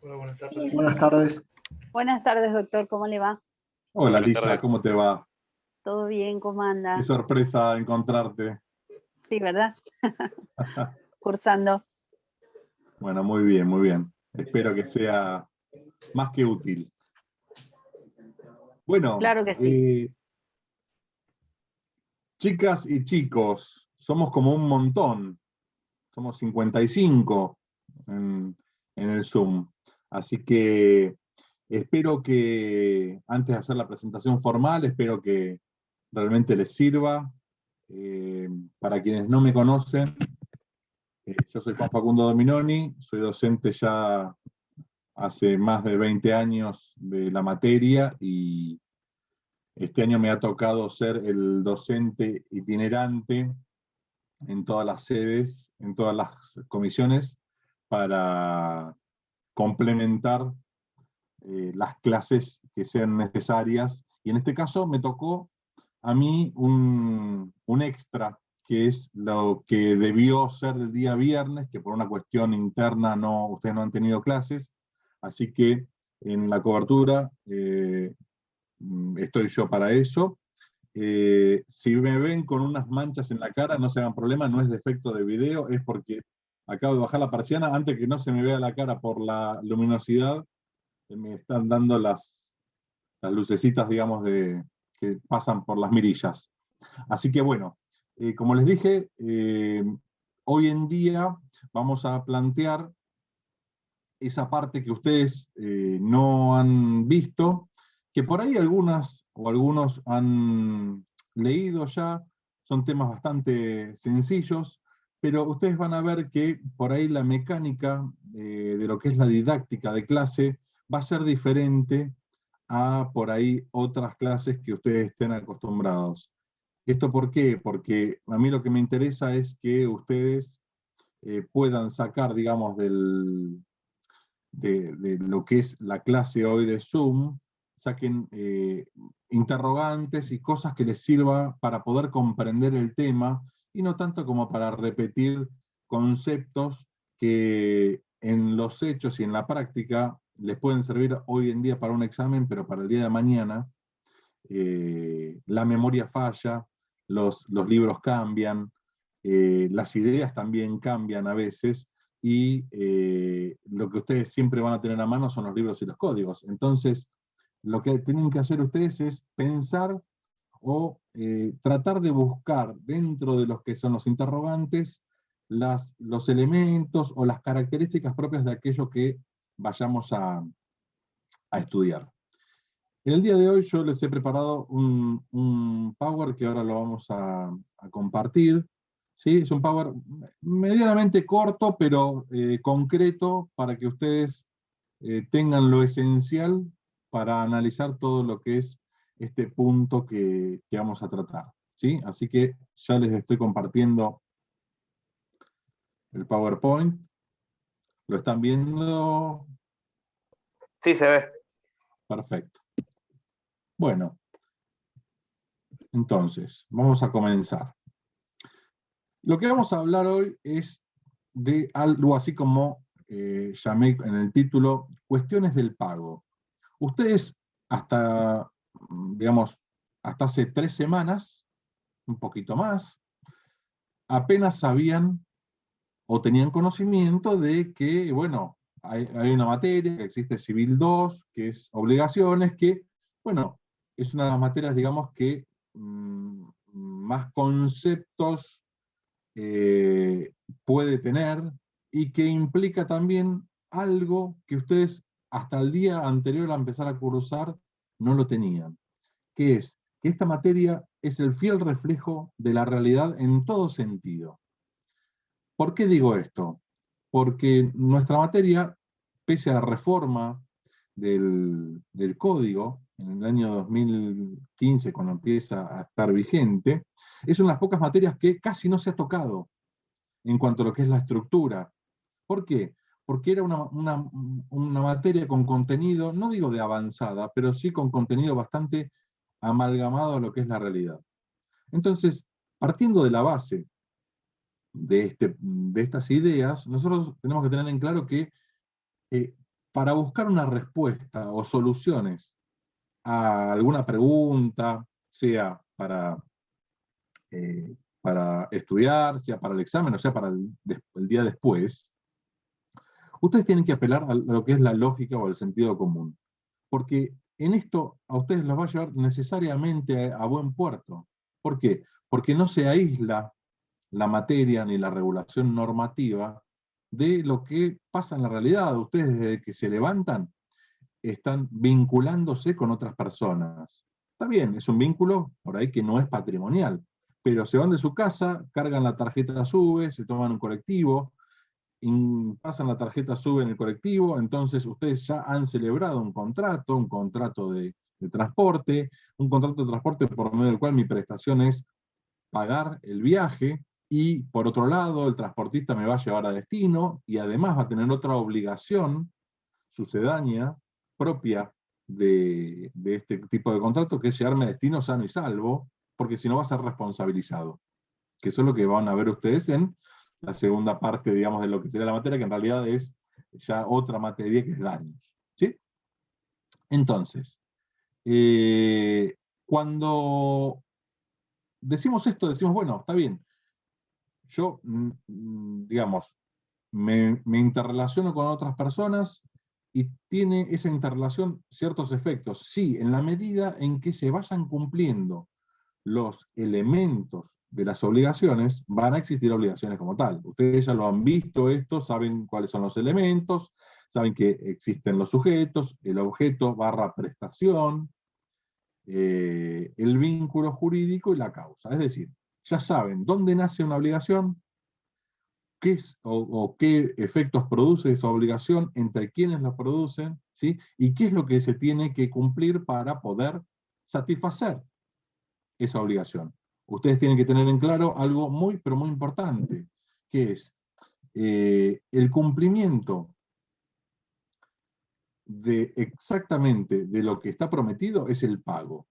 Hola, buenas tardes. Sí. Buenas tardes. Buenas tardes, doctor. ¿Cómo le va? Hola Buenas Lisa, tardes. ¿cómo te va? ¿Todo bien? ¿Cómo Qué anda? sorpresa encontrarte. Sí, ¿verdad? Cursando. Bueno, muy bien, muy bien. Espero que sea más que útil. Bueno, Claro que sí. chicas y chicos, somos como un montón. Somos 55 en el Zoom. Así que espero que, antes de hacer la presentación formal, espero que realmente les sirva. Para quienes no me conocen, yo soy Juan Facundo Dominoni, soy docente ya hace más de 20 años de la materia y este año me ha tocado ser el docente itinerante en todas las sedes, en todas las comisiones, para complementar las clases que sean necesarias. Y en este caso me tocó a mí un extra, que es lo que debió ser el día viernes, que por una cuestión interna ustedes no han tenido clases, así que en la cobertura estoy yo para eso. Si me ven con unas manchas en la cara, no se hagan problema, no es defecto de video, es porque acabo de bajar la persiana, antes que no se me vea la cara por la luminosidad, me están dando las lucecitas, digamos, que pasan por las mirillas. Así que bueno, como les dije, hoy en día vamos a plantear esa parte que ustedes no han visto, que por ahí algunas o algunos han leído ya, son temas bastante sencillos, pero ustedes van a ver que por ahí la mecánica de lo que es la didáctica de clase va a ser diferente a por ahí otras clases que ustedes estén acostumbrados. ¿Esto por qué? Porque a mí lo que me interesa es que ustedes puedan sacar, digamos, de lo que es la clase hoy de Zoom, saquen interrogantes y cosas que les sirva para poder comprender el tema y no tanto como para repetir conceptos que en los hechos y en la práctica les pueden servir hoy en día para un examen, pero para el día de mañana la memoria falla, los libros cambian, las ideas también cambian a veces, y lo que ustedes siempre van a tener a mano son los libros y los códigos. Entonces, lo que tienen que hacer ustedes es pensar o tratar de buscar dentro de los que son los interrogantes los elementos o las características propias de aquello que vayamos a estudiar. En el día de hoy yo les he preparado un Power que ahora lo vamos a compartir. ¿Sí? Es un Power medianamente corto, pero concreto para que ustedes tengan lo esencial para analizar todo lo que es este punto que vamos a tratar. ¿Sí? Así que ya les estoy compartiendo el PowerPoint. ¿Lo están viendo? Sí, se ve. Perfecto. Bueno, entonces, vamos a comenzar. Lo que vamos a hablar hoy es de algo así como llamé en el título, cuestiones del pago. Ustedes hasta, digamos, hasta hace 3 semanas, un poquito más, apenas sabían o tenían conocimiento de que, bueno, hay una materia que existe Civil 2, que es obligaciones, que, bueno, es una de las materias, digamos, que más conceptos puede tener y que implica también algo que ustedes hasta el día anterior a empezar a cursar no lo tenían, que es que esta materia es el fiel reflejo de la realidad en todo sentido. ¿Por qué digo esto? Porque nuestra materia, pese a la reforma del código, en el año 2015, cuando empieza a estar vigente, es una de las pocas materias que casi no se ha tocado en cuanto a lo que es la estructura. ¿Por qué? Porque era una materia con contenido, no digo de avanzada, pero sí con contenido bastante amalgamado a lo que es la realidad. Entonces, partiendo de la base de estas ideas, nosotros tenemos que tener en claro que para buscar una respuesta o soluciones a alguna pregunta, sea para estudiar, sea para el examen, o sea para el día después, ustedes tienen que apelar a lo que es la lógica o el sentido común. Porque en esto a ustedes los va a llevar necesariamente a buen puerto. ¿Por qué? Porque no se aísla la materia ni la regulación normativa de lo que pasa en la realidad. Ustedes desde que se levantan están vinculándose con otras personas. Está bien, es un vínculo por ahí que no es patrimonial, pero se van de su casa, cargan la tarjeta SUBE, se toman un colectivo, pasan la tarjeta SUBE en el colectivo, entonces ustedes ya han celebrado un contrato de transporte, un contrato de transporte por medio del cual mi prestación es pagar el viaje, y por otro lado el transportista me va a llevar a destino, y además va a tener otra obligación sucedánea, propia de este tipo de contrato, que es llegarme a destino sano y salvo, porque si no va a ser responsabilizado. Que eso es lo que van a ver ustedes en la segunda parte, digamos, de lo que sería la materia, que en realidad es ya otra materia que es daños. ¿Sí? Entonces, cuando decimos esto, decimos, bueno, está bien, yo, digamos, me interrelaciono con otras personas y tiene esa interrelación ciertos efectos. Sí, en la medida en que se vayan cumpliendo los elementos de las obligaciones, van a existir obligaciones como tal. Ustedes ya lo han visto esto, saben cuáles son los elementos, saben que existen los sujetos, el objeto / prestación, el vínculo jurídico y la causa. Es decir, ya saben dónde nace una obligación, qué es, o qué efectos produce esa obligación, entre quienes la producen, ¿sí? Y qué es lo que se tiene que cumplir para poder satisfacer esa obligación. Ustedes tienen que tener en claro algo muy, pero muy importante, que es el cumplimiento de exactamente de lo que está prometido es el pago.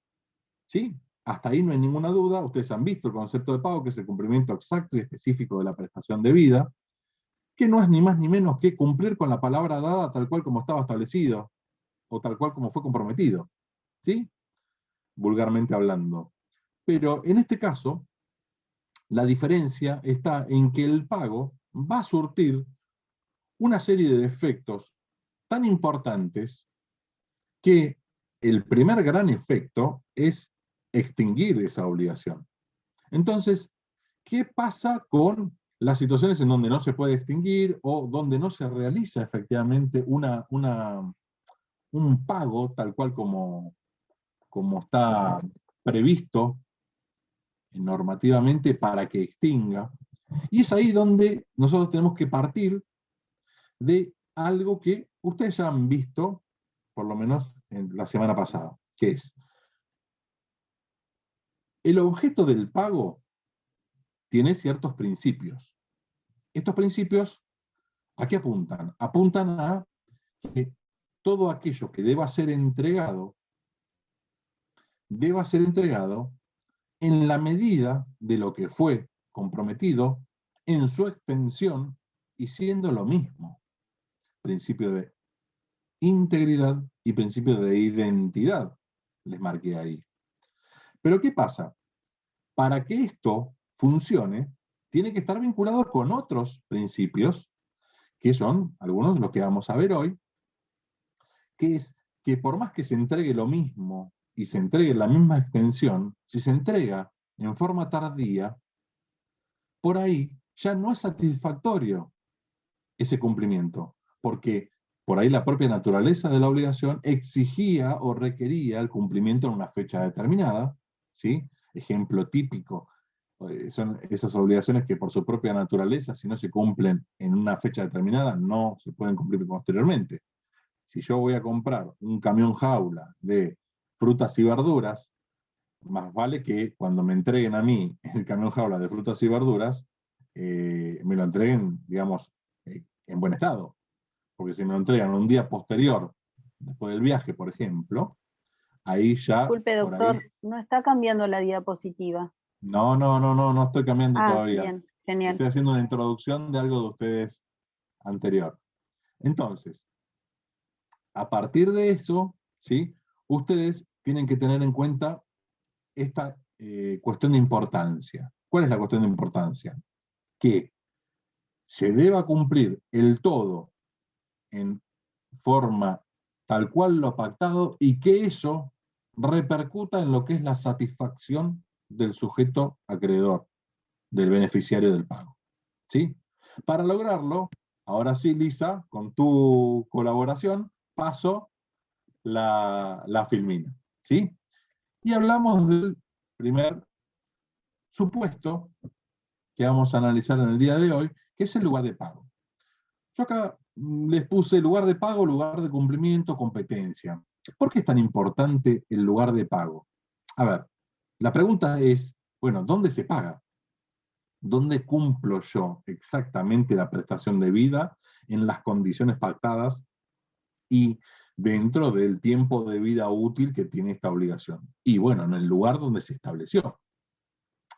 ¿Sí? Hasta ahí no hay ninguna duda. Ustedes han visto el concepto de pago, que es el cumplimiento exacto y específico de la prestación debida, que no es ni más ni menos que cumplir con la palabra dada tal cual como estaba establecido, o tal cual como fue comprometido. ¿Sí? Vulgarmente hablando. Pero en este caso, la diferencia está en que el pago va a surtir una serie de efectos tan importantes que el primer gran efecto es extinguir esa obligación. Entonces, ¿qué pasa con las situaciones en donde no se puede extinguir o donde no se realiza efectivamente un pago tal cual como está previsto normativamente para que extinga? Y es ahí donde nosotros tenemos que partir de algo que ustedes ya han visto, por lo menos en la semana pasada, que es el objeto del pago tiene ciertos principios. Estos principios, ¿a qué apuntan? Apuntan a que todo aquello que deba ser entregado en la medida de lo que fue comprometido, en su extensión y siendo lo mismo. Principio de integridad y principio de identidad, les marqué ahí. Pero ¿qué pasa? Para que esto funcione, tiene que estar vinculado con otros principios, que son algunos de los que vamos a ver hoy, que es que por más que se entregue lo mismo y se entregue la misma extensión, si se entrega en forma tardía, por ahí ya no es satisfactorio ese cumplimiento, porque por ahí la propia naturaleza de la obligación exigía o requería el cumplimiento en una fecha determinada, ¿sí? Ejemplo típico, son esas obligaciones que por su propia naturaleza, si no se cumplen en una fecha determinada, no se pueden cumplir posteriormente. Si yo voy a comprar un camión jaula de frutas y verduras, más vale que cuando me entreguen a mí el camión jaula de frutas y verduras, me lo entreguen, digamos, en buen estado. Porque si me lo entregan un día posterior, después del viaje, por ejemplo, ahí ya... Disculpe, por doctor, ahí, no está cambiando la diapositiva. no estoy cambiando todavía. Bien, genial. Estoy haciendo una introducción de algo de ustedes anterior. Entonces, A partir de eso, ¿sí? Ustedes tienen que tener en cuenta esta cuestión de importancia. ¿Cuál es la cuestión de importancia? Que se deba cumplir el todo en forma tal cual lo pactado y que eso repercuta en lo que es la satisfacción del sujeto acreedor, del beneficiario del pago. ¿Sí? Para lograrlo, ahora sí, Lisa, con tu colaboración, paso la filmina. ¿Sí? Y hablamos del primer supuesto que vamos a analizar en el día de hoy, que es el lugar de pago. Yo acá les puse lugar de pago, lugar de cumplimiento, competencia. ¿Por qué es tan importante el lugar de pago? A ver, la pregunta es, bueno, ¿dónde se paga? ¿Dónde cumplo yo exactamente la prestación de vida en las condiciones pactadas y dentro del tiempo de vida útil que tiene esta obligación? Y bueno, en el lugar donde se estableció.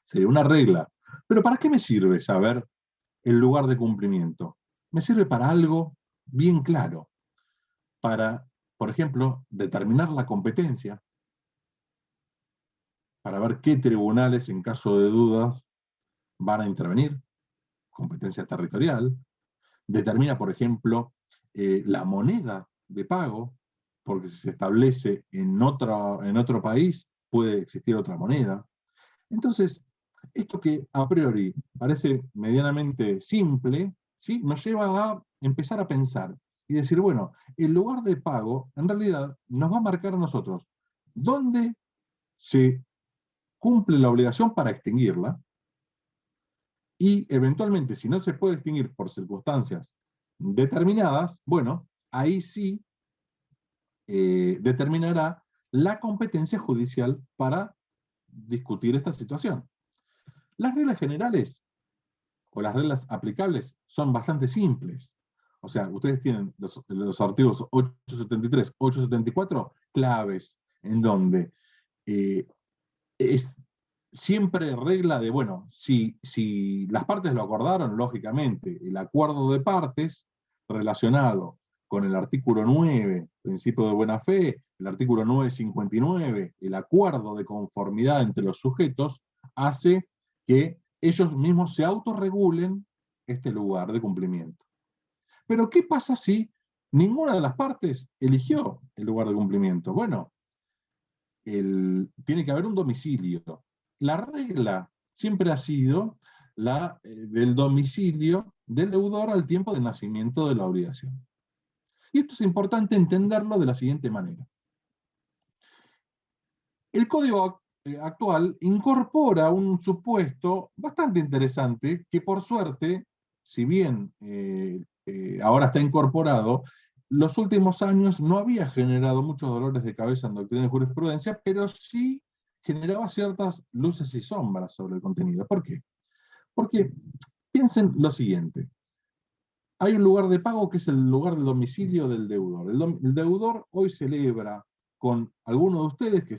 Sería una regla. Pero ¿para qué me sirve saber el lugar de cumplimiento? Me sirve para algo bien claro. Para, por ejemplo, determinar la competencia, para ver qué tribunales, en caso de dudas, van a intervenir, competencia territorial. Determina, por ejemplo, la moneda de pago, porque si se establece en otro país, puede existir otra moneda. Entonces, esto que a priori parece medianamente simple, ¿sí? Nos lleva a empezar a pensar y decir, bueno, el lugar de pago en realidad nos va a marcar a nosotros dónde se cumple la obligación para extinguirla y eventualmente, si no se puede extinguir por circunstancias determinadas, bueno, ahí sí determinará la competencia judicial para discutir esta situación. Las reglas generales o las reglas aplicables son bastante simples. O sea, ustedes tienen los artículos 873, 874 claves en donde es siempre regla de, bueno, si las partes lo acordaron, lógicamente, el acuerdo de partes relacionado con el artículo 9, principio de buena fe, el artículo 959, el acuerdo de conformidad entre los sujetos, hace que ellos mismos se autorregulen este lugar de cumplimiento. Pero ¿qué pasa si ninguna de las partes eligió el lugar de cumplimiento? Bueno, tiene que haber un domicilio. La regla siempre ha sido la del domicilio del deudor al tiempo de nacimiento de la obligación. Y esto es importante entenderlo de la siguiente manera. El código actual incorpora un supuesto bastante interesante que por suerte, si bien ahora está incorporado, los últimos años no había generado muchos dolores de cabeza en doctrina y jurisprudencia, pero sí generaba ciertas luces y sombras sobre el contenido. ¿Por qué? Porque piensen lo siguiente. Hay un lugar de pago que es el lugar de domicilio del deudor. El deudor hoy celebra con alguno de ustedes, que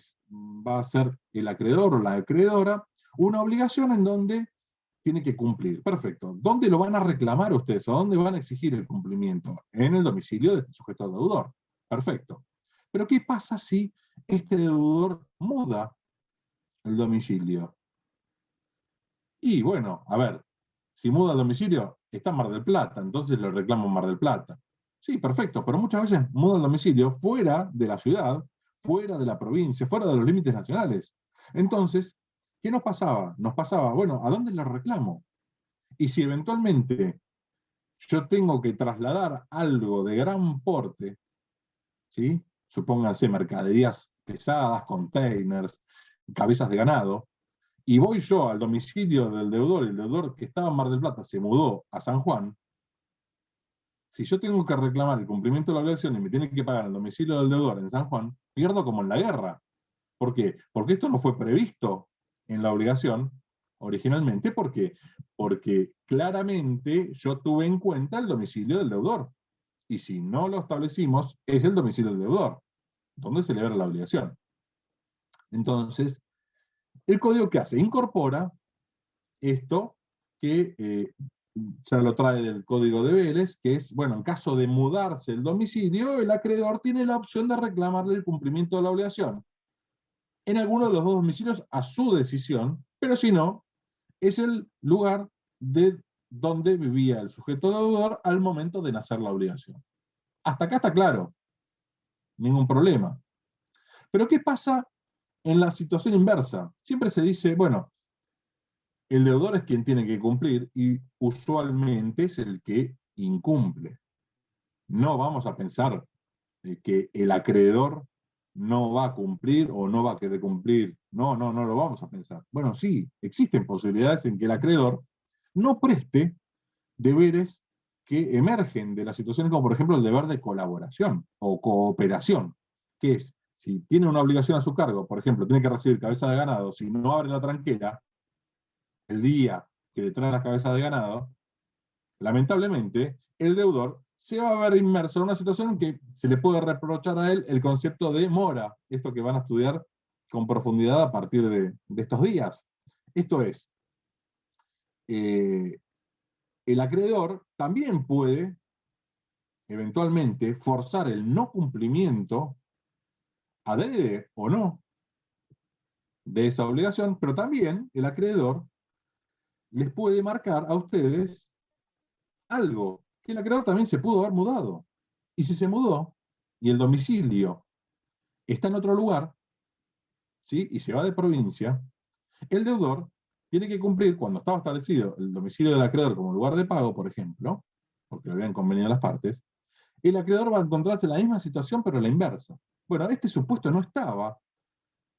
va a ser el acreedor o la acreedora, una obligación en donde tiene que cumplir. Perfecto. ¿Dónde lo van a reclamar ustedes? ¿A dónde van a exigir el cumplimiento? En el domicilio de este sujeto deudor. Perfecto. Pero ¿qué pasa si este deudor muda el domicilio? Y bueno, a ver, si muda el domicilio, está en Mar del Plata, entonces le reclamo en Mar del Plata. Sí, perfecto, pero muchas veces muda el domicilio fuera de la ciudad, fuera de la provincia, fuera de los límites nacionales. Entonces, ¿qué nos pasaba? Nos pasaba, bueno, ¿a dónde le reclamo? Y si eventualmente yo tengo que trasladar algo de gran porte, ¿sí? Supónganse mercaderías pesadas, containers, cabezas de ganado, y voy yo al domicilio del deudor, y el deudor que estaba en Mar del Plata se mudó a San Juan, si yo tengo que reclamar el cumplimiento de la obligación y me tiene que pagar el domicilio del deudor en San Juan, pierdo como en la guerra. ¿Por qué? Porque esto no fue previsto en la obligación originalmente. ¿Por qué? Porque claramente yo tuve en cuenta el domicilio del deudor. Y si no lo establecimos, es el domicilio del deudor, donde se celebra la obligación. Entonces, ¿el código qué hace? Incorpora esto que ya lo trae del Código de Vélez, que es, bueno, en caso de mudarse el domicilio, el acreedor tiene la opción de reclamarle el cumplimiento de la obligación en alguno de los dos domicilios a su decisión, pero si no, es el lugar de donde vivía el sujeto deudor al momento de nacer la obligación. Hasta acá está claro, ningún problema. Pero ¿qué pasa en la situación inversa? Siempre se dice, bueno, el deudor es quien tiene que cumplir y usualmente es el que incumple. No vamos a pensar que el acreedor no va a cumplir o no va a querer cumplir. No lo vamos a pensar. Bueno, sí, existen posibilidades en que el acreedor no preste deberes que emergen de las situaciones como por ejemplo el deber de colaboración o cooperación, que es, si tiene una obligación a su cargo, por ejemplo, tiene que recibir cabeza de ganado, si no abre la tranquera el día que le traen las cabezas de ganado, lamentablemente el deudor se va a ver inmerso en una situación en que se le puede reprochar a él el concepto de mora, esto que van a estudiar con profundidad a partir de estos días. Esto es, el acreedor también puede eventualmente forzar el no cumplimiento, adrede o no, de esa obligación, pero también el acreedor les puede marcar a ustedes algo, que el acreedor también se pudo haber mudado. Y si se mudó, y el domicilio está en otro lugar, ¿sí? Y se va de provincia, el deudor tiene que cumplir, cuando estaba establecido el domicilio del acreedor como lugar de pago, por ejemplo, porque lo habían convenido las partes, el acreedor va a encontrarse en la misma situación, pero a la inversa. Bueno, este supuesto no estaba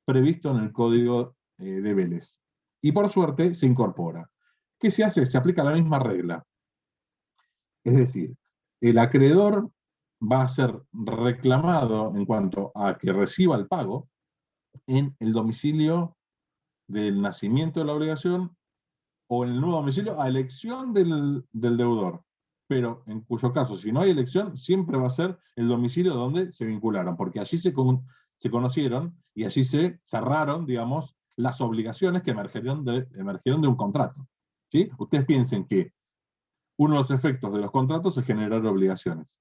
previsto en el Código de Vélez. Y por suerte se incorpora. ¿Qué se hace? Se aplica la misma regla. Es decir, el acreedor va a ser reclamado en cuanto a que reciba el pago en el domicilio del nacimiento de la obligación o en el nuevo domicilio a elección del deudor. Pero en cuyo caso, si no hay elección, siempre va a ser el domicilio donde se vincularon, porque allí se conocieron y allí se cerraron, digamos, las obligaciones que emergieron de un contrato. ¿Sí? Ustedes piensen que uno de los efectos de los contratos es generar obligaciones.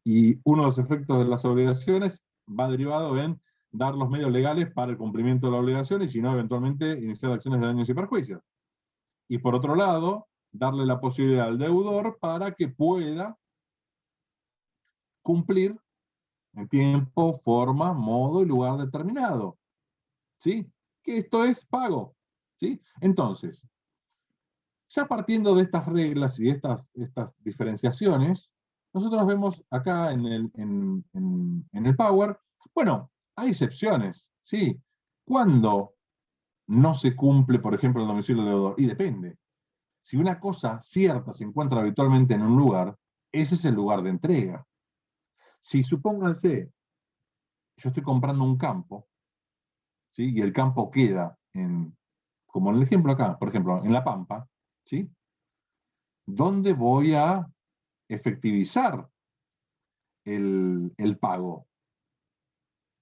Y uno de los efectos de las obligaciones va derivado en dar los medios legales para el cumplimiento de la obligación y si no, eventualmente iniciar acciones de daños y perjuicios. Y por otro lado, darle la posibilidad al deudor para que pueda cumplir en tiempo, forma, modo y lugar determinado. ¿Sí? Que esto es pago. ¿Sí? Entonces, ya partiendo de estas reglas y de estas diferenciaciones, nosotros vemos acá en el Power, bueno, hay excepciones, ¿sí? Cuando no se cumple, por ejemplo, el domicilio del deudor, y depende. Si una cosa cierta se encuentra habitualmente en un lugar, ese es el lugar de entrega. Si supónganse, yo estoy comprando un campo, ¿sí? Y el campo queda como en el ejemplo acá, por ejemplo, en La Pampa, ¿sí? ¿Dónde voy a efectivizar el pago?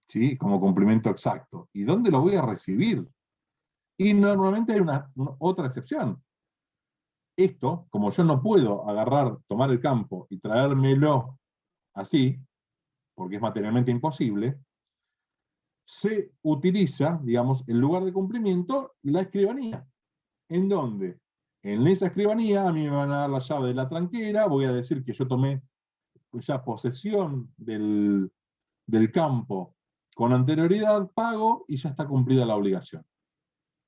¿Sí? Como cumplimiento exacto. ¿Y dónde lo voy a recibir? Y normalmente hay otra excepción. Esto, como yo no puedo agarrar, tomar el campo y traérmelo así, porque es materialmente imposible, se utiliza, digamos, en lugar de cumplimiento, la escribanía. ¿En dónde? En esa escribanía a mí me van a dar la llave de la tranquera, voy a decir que yo tomé ya posesión del campo con anterioridad, pago y ya está cumplida la obligación.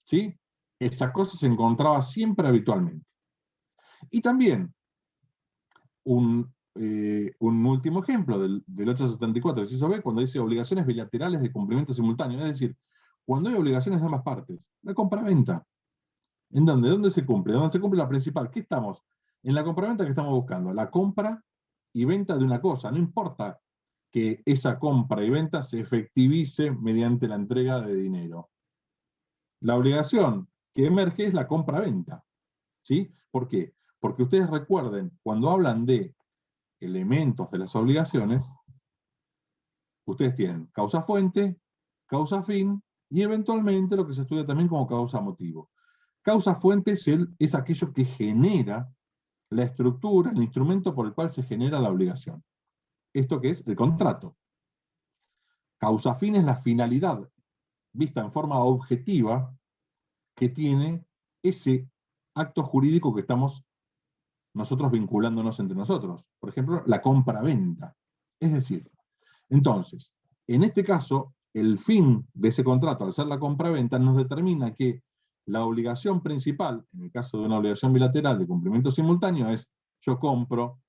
¿Sí? Esa cosa se encontraba siempre habitualmente. Y también un último ejemplo del 874 del inciso B, cuando dice obligaciones bilaterales de cumplimiento simultáneo, es decir, cuando hay obligaciones de ambas partes, la compraventa. ¿En dónde? ¿Dónde se cumple? ¿Dónde se cumple la principal? ¿Qué estamos? En la compraventa que estamos buscando, la compra y venta de una cosa, no importa que esa compra y venta se efectivice mediante la entrega de dinero. La obligación que emerge es la compra-venta. ¿Sí? ¿Por qué? Porque ustedes recuerden, cuando hablan de elementos de las obligaciones, ustedes tienen causa-fuente, causa-fin y eventualmente lo que se estudia también como causa-motivo. Causa-fuente es aquello que genera la estructura, el instrumento por el cual se genera la obligación. ¿Esto qué es? El contrato. Causa-fin es la finalidad, vista en forma objetiva, que tiene ese acto jurídico que estamos nosotros vinculándonos entre nosotros. Por ejemplo, la compra-venta. Es decir, entonces, en este caso, el fin de ese contrato, al ser la compra-venta, nos determina que la obligación principal, en el caso de una obligación bilateral de cumplimiento simultáneo, es yo compro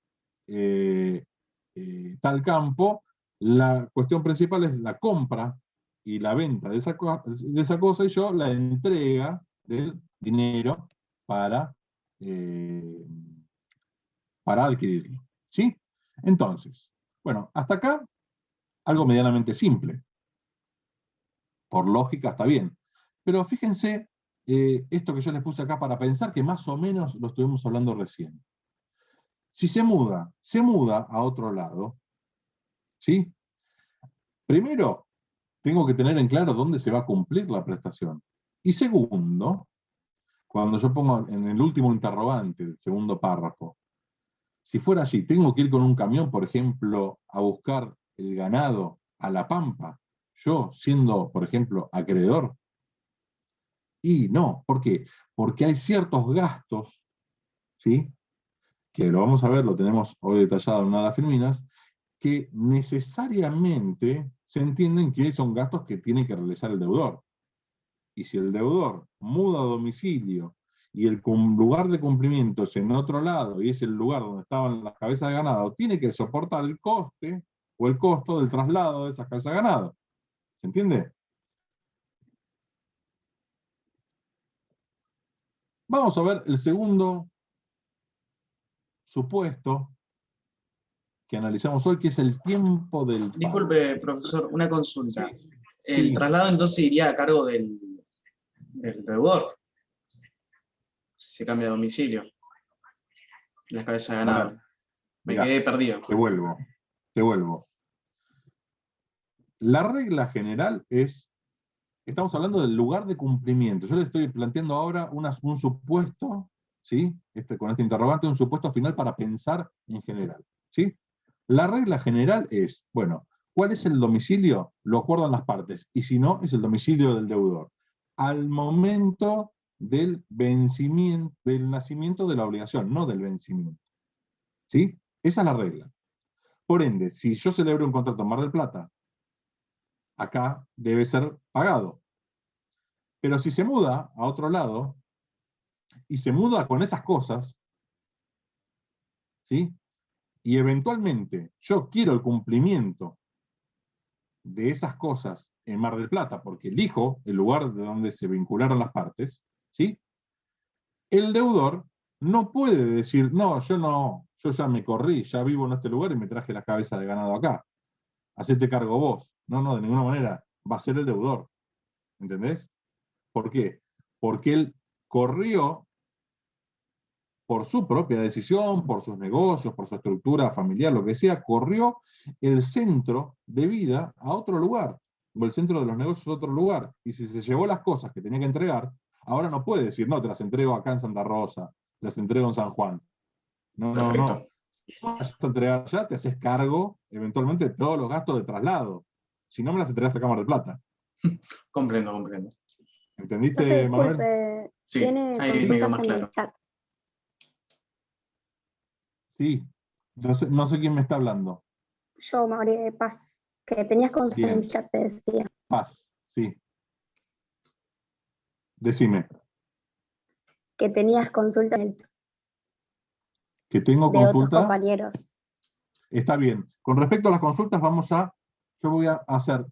tal campo, la cuestión principal es la compra y la venta de esa cosa, y yo la entrega del dinero para adquirirlo. ¿Sí? Entonces, bueno, hasta acá, algo medianamente simple. Por lógica está bien. Pero fíjense esto que yo les puse acá para pensar, que más o menos lo estuvimos hablando recién. Si se muda a otro lado, ¿sí? Primero, tengo que tener en claro dónde se va a cumplir la prestación. Y segundo, cuando yo pongo en el último interrogante, el segundo párrafo, si fuera allí, tengo que ir con un camión, por ejemplo, a buscar el ganado a La Pampa, yo siendo, por ejemplo, acreedor. Y no, ¿por qué? Porque hay ciertos gastos, ¿sí? Que lo vamos a ver, lo tenemos hoy detallado en una de las filminas, que necesariamente se entienden que son gastos que tiene que realizar el deudor. Y si el deudor muda a domicilio y el lugar de cumplimiento es en otro lado y es el lugar donde estaban las cabezas de ganado, tiene que soportar el coste o el costo del traslado de esas cabezas de ganado. ¿Se entiende? Vamos a ver el segundo supuesto que analizamos hoy, que es el tiempo del pago. Disculpe, profesor, una consulta. Sí. El Sí. traslado entonces iría a cargo del deudor. Si se cambia de domicilio. Las cabezas de ganado. Me Mirá, quedé perdido. Te vuelvo. La regla general es, estamos hablando del lugar de cumplimiento. Yo le estoy planteando ahora un supuesto, ¿sí? Con este interrogante, un supuesto final para pensar en general, ¿sí? La regla general es, bueno, ¿cuál es el domicilio? Lo acuerdan las partes, y si no, es el domicilio del deudor. Al momento del vencimiento, del nacimiento de la obligación, no del vencimiento. ¿Sí? Esa es la regla. Por ende, si yo celebro un contrato en Mar del Plata, acá debe ser pagado. Pero si se muda a otro lado, y se muda con esas cosas, ¿sí? Y eventualmente yo quiero el cumplimiento de esas cosas en Mar del Plata, porque elijo el lugar de donde se vincularon las partes, ¿sí? El deudor no puede decir, no, yo ya me corrí, ya vivo en este lugar y me traje la cabeza de ganado acá. Hacete cargo vos. No, de ninguna manera. Va a ser el deudor. ¿Entendés? ¿Por qué? Porque él corrió por su propia decisión, por sus negocios, por su estructura familiar, lo que sea, corrió el centro de vida a otro lugar, o el centro de los negocios a otro lugar. Y si se llevó las cosas que tenía que entregar, ahora no puede decir, no, te las entrego acá en Santa Rosa, te las entrego en San Juan. No. Si vas a entregar ya, te haces cargo, eventualmente, de todos los gastos de traslado. Si no, me las entregas a Cámara de Plata. Comprendo. ¿Entendiste, Profe, Manuel? disculpe, Sí, tiene ahí me quedó consultas más en claro. el chat. Sí. No sé quién me está hablando. Yo, María Paz, que tenías consultas en Bien. el chat, te decía. Paz, sí. Decime. Que tenías consultas en el chat Que tengo de otros consulta. compañeros. Está bien. Con respecto a las consultas, yo voy a hacer,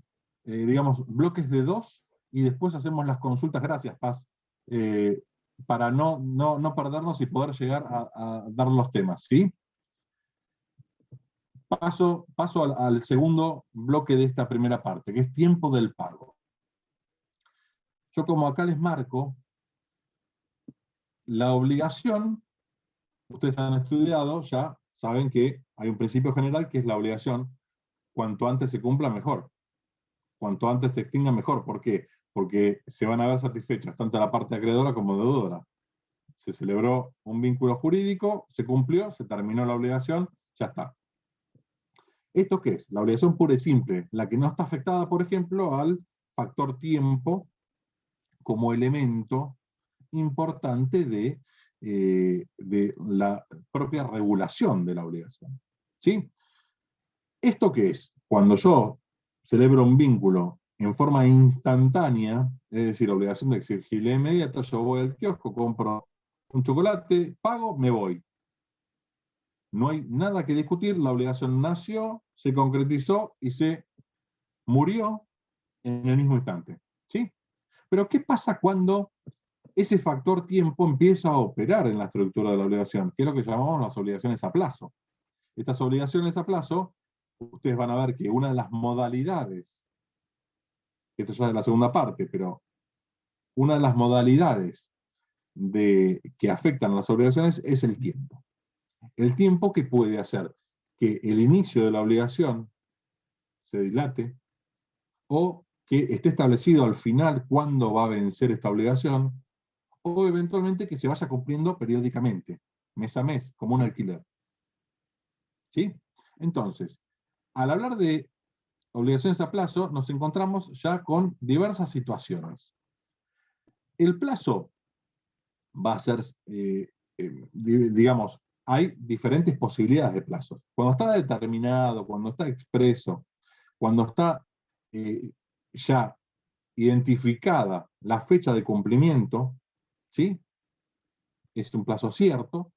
digamos, bloques de 2 y después hacemos las consultas. Gracias, Paz. Para no perdernos y poder llegar a dar los temas, ¿sí? Paso al segundo bloque de esta primera parte, que es tiempo del pago. Yo como acá les marco, la obligación, ustedes han estudiado ya, saben que hay un principio general que es la obligación, cuanto antes se cumpla mejor. Cuanto antes se extinga mejor. ¿Por qué? porque se van a ver satisfechas tanto la parte acreedora como deudora. Se celebró un vínculo jurídico, se cumplió, se terminó la obligación, ya está. ¿Esto qué es? La obligación pura y simple, la que no está afectada, por ejemplo, al factor tiempo como elemento importante de la propia regulación de la obligación. ¿Sí? ¿Esto qué es? Cuando yo celebro un vínculo en forma instantánea, es decir, obligación de exigibilidad inmediata, yo voy al kiosco, compro un chocolate, pago, me voy. No hay nada que discutir, la obligación nació, se concretizó y se murió en el mismo instante. ¿Sí? Pero ¿qué pasa cuando ese factor tiempo empieza a operar en la estructura de la obligación? Que es lo que llamamos las obligaciones a plazo. Estas obligaciones a plazo, ustedes van a ver que una de las modalidades, esto ya es la segunda parte, pero una de las modalidades que afectan a las obligaciones es el tiempo. El tiempo que puede hacer que el inicio de la obligación se dilate, o que esté establecido al final cuándo va a vencer esta obligación, o eventualmente que se vaya cumpliendo periódicamente, mes a mes, como un alquiler. ¿Sí? Entonces, al hablar de obligaciones a plazo, nos encontramos ya con diversas situaciones. El plazo va a ser, digamos, hay diferentes posibilidades de plazos. Cuando está determinado, cuando está expreso, cuando está ya identificada la fecha de cumplimiento, ¿sí? Es un plazo cierto,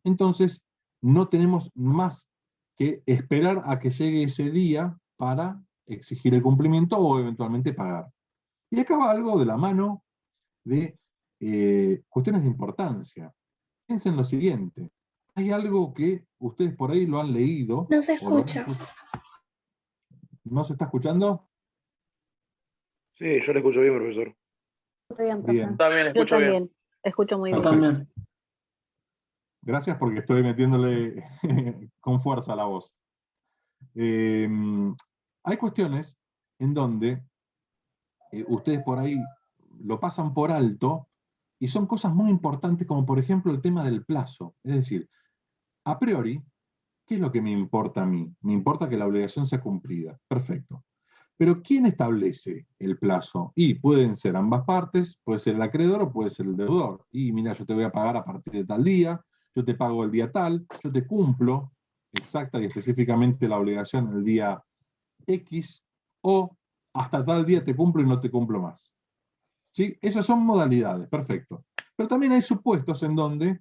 entonces no tenemos más que esperar a que llegue ese día para exigir el cumplimiento o eventualmente pagar. Y acá va algo de la mano de cuestiones de importancia. Piensen lo siguiente, hay algo que ustedes por ahí lo han leído. No se o lo han escucha. ¿No se está escuchando? Sí, yo le escucho bien, profesor. Estoy bien, profe. Bien, También Yo escucho bien. también, escucho muy Yo bien. perfecto. también. Gracias porque estoy metiéndole con fuerza la voz. Hay cuestiones en donde ustedes por ahí lo pasan por alto y son cosas muy importantes, como por ejemplo el tema del plazo. Es decir, a priori, ¿qué es lo que me importa a mí? Me importa que la obligación sea cumplida. Perfecto. Pero ¿quién establece el plazo? Y pueden ser ambas partes, puede ser el acreedor o puede ser el deudor. Y mira, yo te voy a pagar a partir de tal día, yo te pago el día tal, yo te cumplo exacta y específicamente la obligación el día X, o hasta tal día te cumplo y no te cumplo más. ¿Sí? Esas son modalidades, perfecto. Pero también hay supuestos en donde,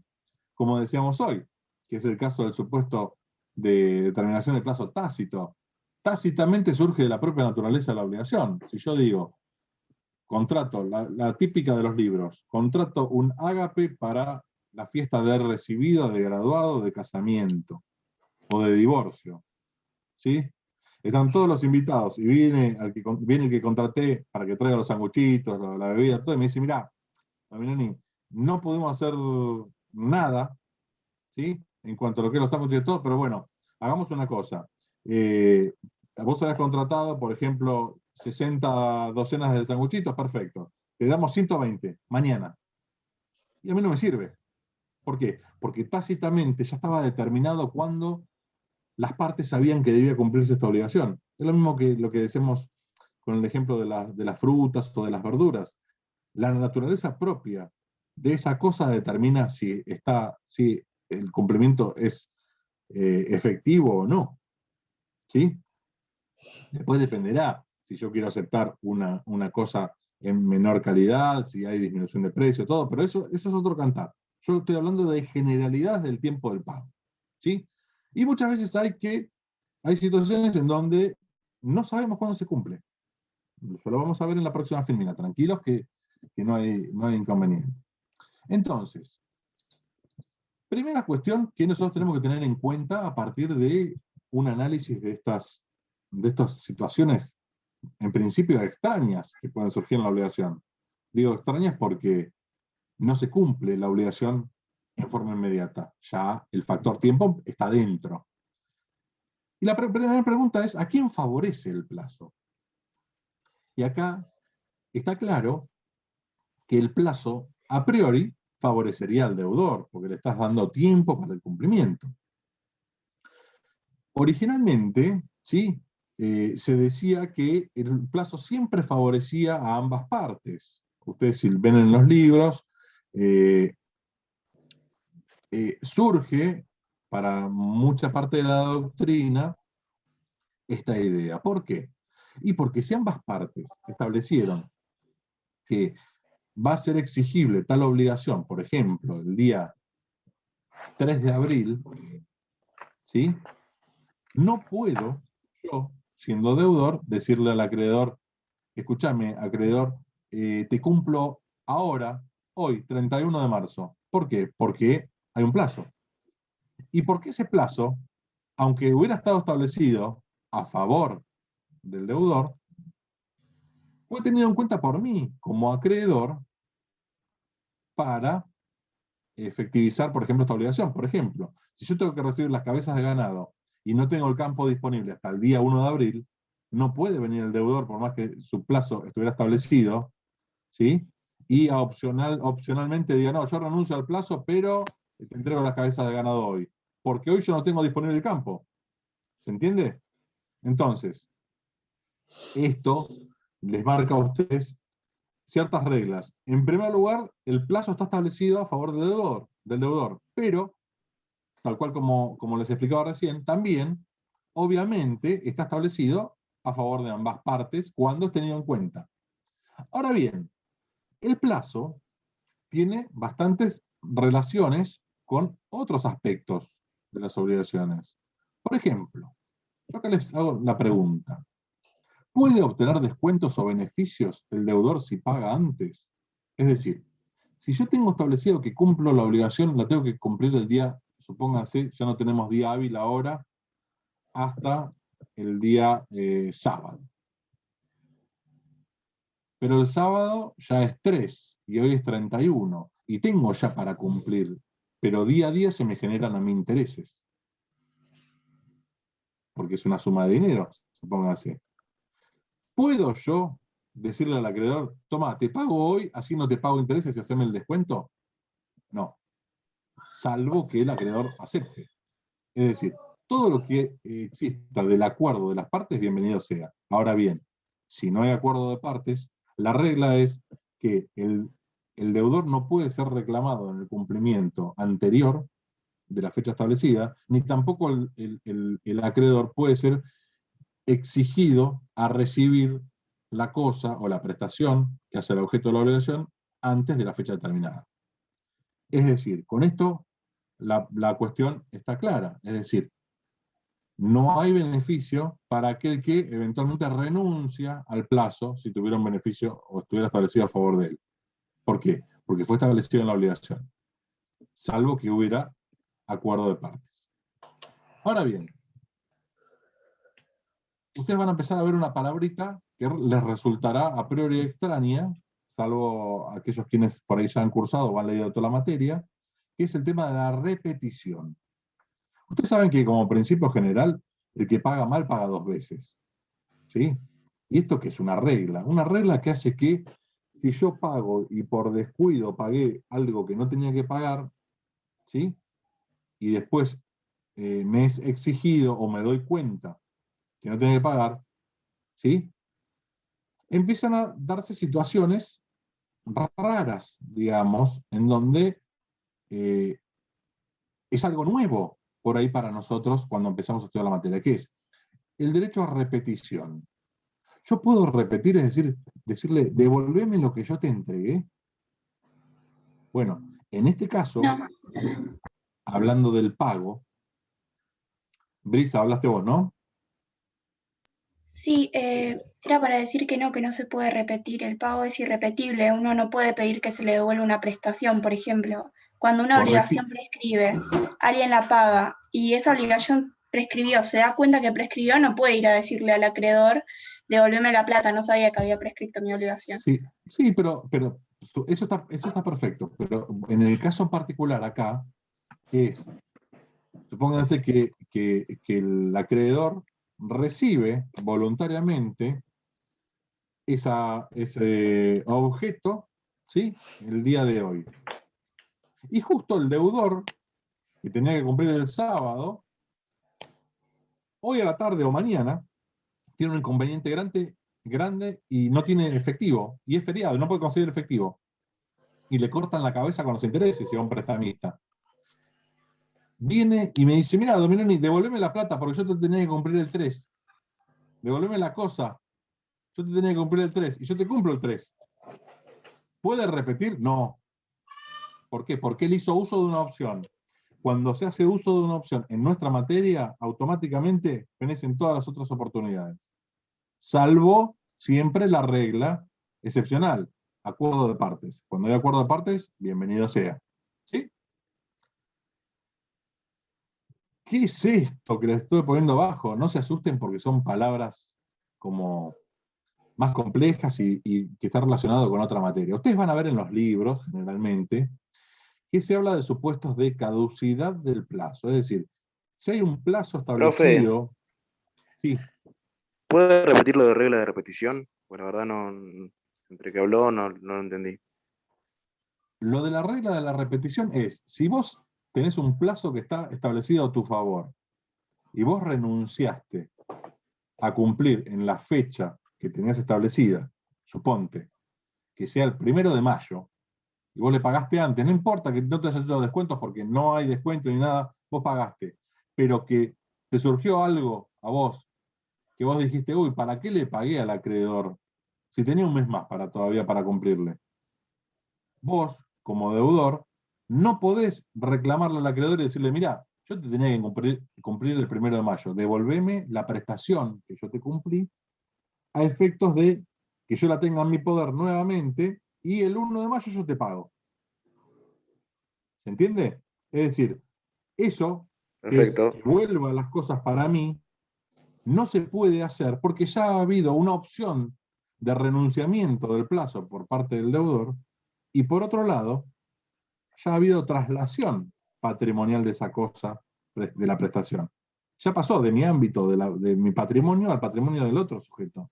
como decíamos hoy, que es el caso del supuesto de determinación de plazo tácito, tácitamente surge de la propia naturaleza de la obligación. Si yo digo, contrato, la típica de los libros, contrato un ágape para la fiesta de recibido, de graduado, de casamiento o de divorcio, ¿sí? Están todos los invitados y viene el que contraté para que traiga los sanguchitos, la bebida, todo, y me dice, mirá, no podemos hacer nada, ¿sí? En cuanto a lo que es los sándwiches y todo, pero bueno, hagamos una cosa. Vos habés contratado, por ejemplo, 60 docenas de sanguchitos, perfecto. Te damos 120 mañana. Y a mí no me sirve. ¿Por qué? Porque tácitamente ya estaba determinado cuándo las partes sabían que debía cumplirse esta obligación. Es lo mismo que lo que decimos con el ejemplo de las frutas o de las verduras. La naturaleza propia de esa cosa determina si el cumplimiento es efectivo o no. ¿Sí? Después dependerá si yo quiero aceptar una cosa en menor calidad, si hay disminución de precio, todo, pero eso es otro cantar. Yo estoy hablando de generalidades del tiempo del pago. ¿Sí? Y muchas veces hay situaciones en donde no sabemos cuándo se cumple. Eso lo vamos a ver en la próxima filmina. Tranquilos que no hay inconveniente. Entonces, primera cuestión que nosotros tenemos que tener en cuenta a partir de un análisis de estas situaciones, en principio extrañas, que pueden surgir en la obligación. Digo extrañas porque no se cumple la obligación en forma inmediata. Ya el factor tiempo está dentro. Y la primera pregunta es, ¿a quién favorece el plazo? Y acá está claro que el plazo, a priori, favorecería al deudor, porque le estás dando tiempo para el cumplimiento. Originalmente, ¿sí? Se decía que el plazo siempre favorecía a ambas partes. Ustedes, si ven en los libros, surge para mucha parte de la doctrina esta idea. ¿Por qué? Y porque si ambas partes establecieron que va a ser exigible tal obligación, por ejemplo, el día 3 de abril, ¿sí? No puedo, yo, siendo deudor, decirle al acreedor, escúchame, acreedor, te cumplo ahora, hoy, 31 de marzo. ¿Por qué? Porque hay un plazo. ¿Y por qué ese plazo, aunque hubiera estado establecido a favor del deudor, fue tenido en cuenta por mí como acreedor para efectivizar, por ejemplo, esta obligación? Por ejemplo, si yo tengo que recibir las cabezas de ganado y no tengo el campo disponible hasta el día 1 de abril, no puede venir el deudor, por más que su plazo estuviera establecido, ¿sí? Y opcionalmente diga, no, yo renuncio al plazo, pero te entrego las cabezas de ganado hoy, porque hoy yo no tengo disponible el campo. ¿Se entiende? Entonces, esto les marca a ustedes ciertas reglas. En primer lugar, el plazo está establecido a favor del deudor, pero, tal cual como les explicaba recién, también, obviamente, está establecido a favor de ambas partes cuando es tenido en cuenta. Ahora bien, el plazo tiene bastantes relaciones con otros aspectos de las obligaciones. Por ejemplo, yo acá les hago la pregunta: ¿puede obtener descuentos o beneficios el deudor si paga antes? Es decir, si yo tengo establecido que cumplo la obligación, la tengo que cumplir el día, supónganse, ya no tenemos día hábil ahora, hasta el día sábado. Pero el sábado ya es 3 y hoy es 31 y tengo ya para cumplir, pero día a día se me generan a mí intereses. Porque es una suma de dinero, supóngase. ¿Puedo yo decirle al acreedor, toma, te pago hoy, así no te pago intereses y haceme el descuento? No. Salvo que el acreedor acepte. Es decir, todo lo que exista del acuerdo de las partes, bienvenido sea. Ahora bien, si no hay acuerdo de partes, la regla es que el deudor no puede ser reclamado en el cumplimiento anterior de la fecha establecida, ni tampoco el acreedor puede ser exigido a recibir la cosa o la prestación que hace el objeto de la obligación antes de la fecha determinada. Es decir, con esto la cuestión está clara. Es decir, no hay beneficio para aquel que eventualmente renuncia al plazo si tuviera un beneficio o estuviera establecido a favor de él. ¿Por qué? Porque fue establecido en la obligación, salvo que hubiera acuerdo de partes. Ahora bien, ustedes van a empezar a ver una palabrita que les resultará a priori extraña, salvo aquellos quienes por ahí ya han cursado o han leído toda la materia, que es el tema de la repetición. Ustedes saben que como principio general, el que paga mal paga 2 veces. ¿Sí? ¿Y esto qué es? Una regla que hace que si yo pago y por descuido pagué algo que no tenía que pagar, ¿sí? Y después me es exigido o me doy cuenta que no tengo que pagar, ¿sí? Empiezan a darse situaciones raras, digamos, en donde es algo nuevo por ahí para nosotros cuando empezamos a estudiar la materia, que es el derecho a repetición. Yo puedo repetir, es decir, decirle, devolveme lo que yo te entregué. Bueno, en este caso, No, hablando del pago, Brisa, hablaste vos, ¿no? sí, era para decir que no se puede repetir. El pago es irrepetible. Uno no puede pedir que se le devuelva una prestación, por ejemplo. Cuando una obligación prescribe, alguien la paga y esa obligación prescribió, se da cuenta que prescribió, no puede ir a decirle al acreedor, devolveme la plata, no sabía que había prescrito mi obligación. Sí, sí, pero eso está perfecto. Pero en el caso particular acá, supónganse que el acreedor recibe voluntariamente ese objeto, ¿sí? El día de hoy. Y justo el deudor, que tenía que cumplir el sábado, hoy a la tarde o mañana, tiene un inconveniente grande y no tiene efectivo. Y es feriado, no puede conseguir efectivo. Y le cortan la cabeza con los intereses si es un prestamista. Viene y me dice, mira, Dominoni, devolveme la plata porque yo te tenía que cumplir el 3. Devolveme la cosa. Yo te tenía que cumplir el 3 y yo te cumplo el 3. ¿Puede repetir? No. ¿Por qué? Porque él hizo uso de una opción. Cuando se hace uso de una opción en nuestra materia, automáticamente fenecen todas las otras oportunidades. Salvo siempre la regla excepcional, acuerdo de partes. Cuando hay acuerdo de partes, bienvenido sea. ¿Sí? ¿Qué es esto que les estoy poniendo abajo? No se asusten porque son palabras como más complejas y que están relacionadas con otra materia. Ustedes van a ver en los libros, generalmente, que se habla de supuestos de caducidad del plazo. Es decir, si hay un plazo establecido... Sí. ¿Puede repetir lo de regla de repetición? Pues la verdad no, entre que habló no lo entendí. Lo de la regla de la repetición es, si vos tenés un plazo que está establecido a tu favor y vos renunciaste a cumplir en la fecha que tenías establecida, suponte que sea el 1 de mayo, y vos le pagaste antes, no importa que no te hayas hecho descuentos porque no hay descuento ni nada, vos pagaste, pero que te surgió algo a vos, que vos dijiste, uy, ¿para qué le pagué al acreedor? Si tenía un mes más todavía para cumplirle. Vos, como deudor, no podés reclamarle al acreedor y decirle, mira, yo te tenía que cumplir el 1 de mayo, devolveme la prestación que yo te cumplí a efectos de que yo la tenga en mi poder nuevamente y el 1 de mayo yo te pago. ¿Se entiende? Es decir, eso, que es Perfecto. que vuelva las cosas para mí, no se puede hacer porque ya ha habido una opción de renunciamiento del plazo por parte del deudor y por otro lado, ya ha habido traslación patrimonial de esa cosa, de la prestación. Ya pasó de mi ámbito, de mi patrimonio al patrimonio del otro sujeto.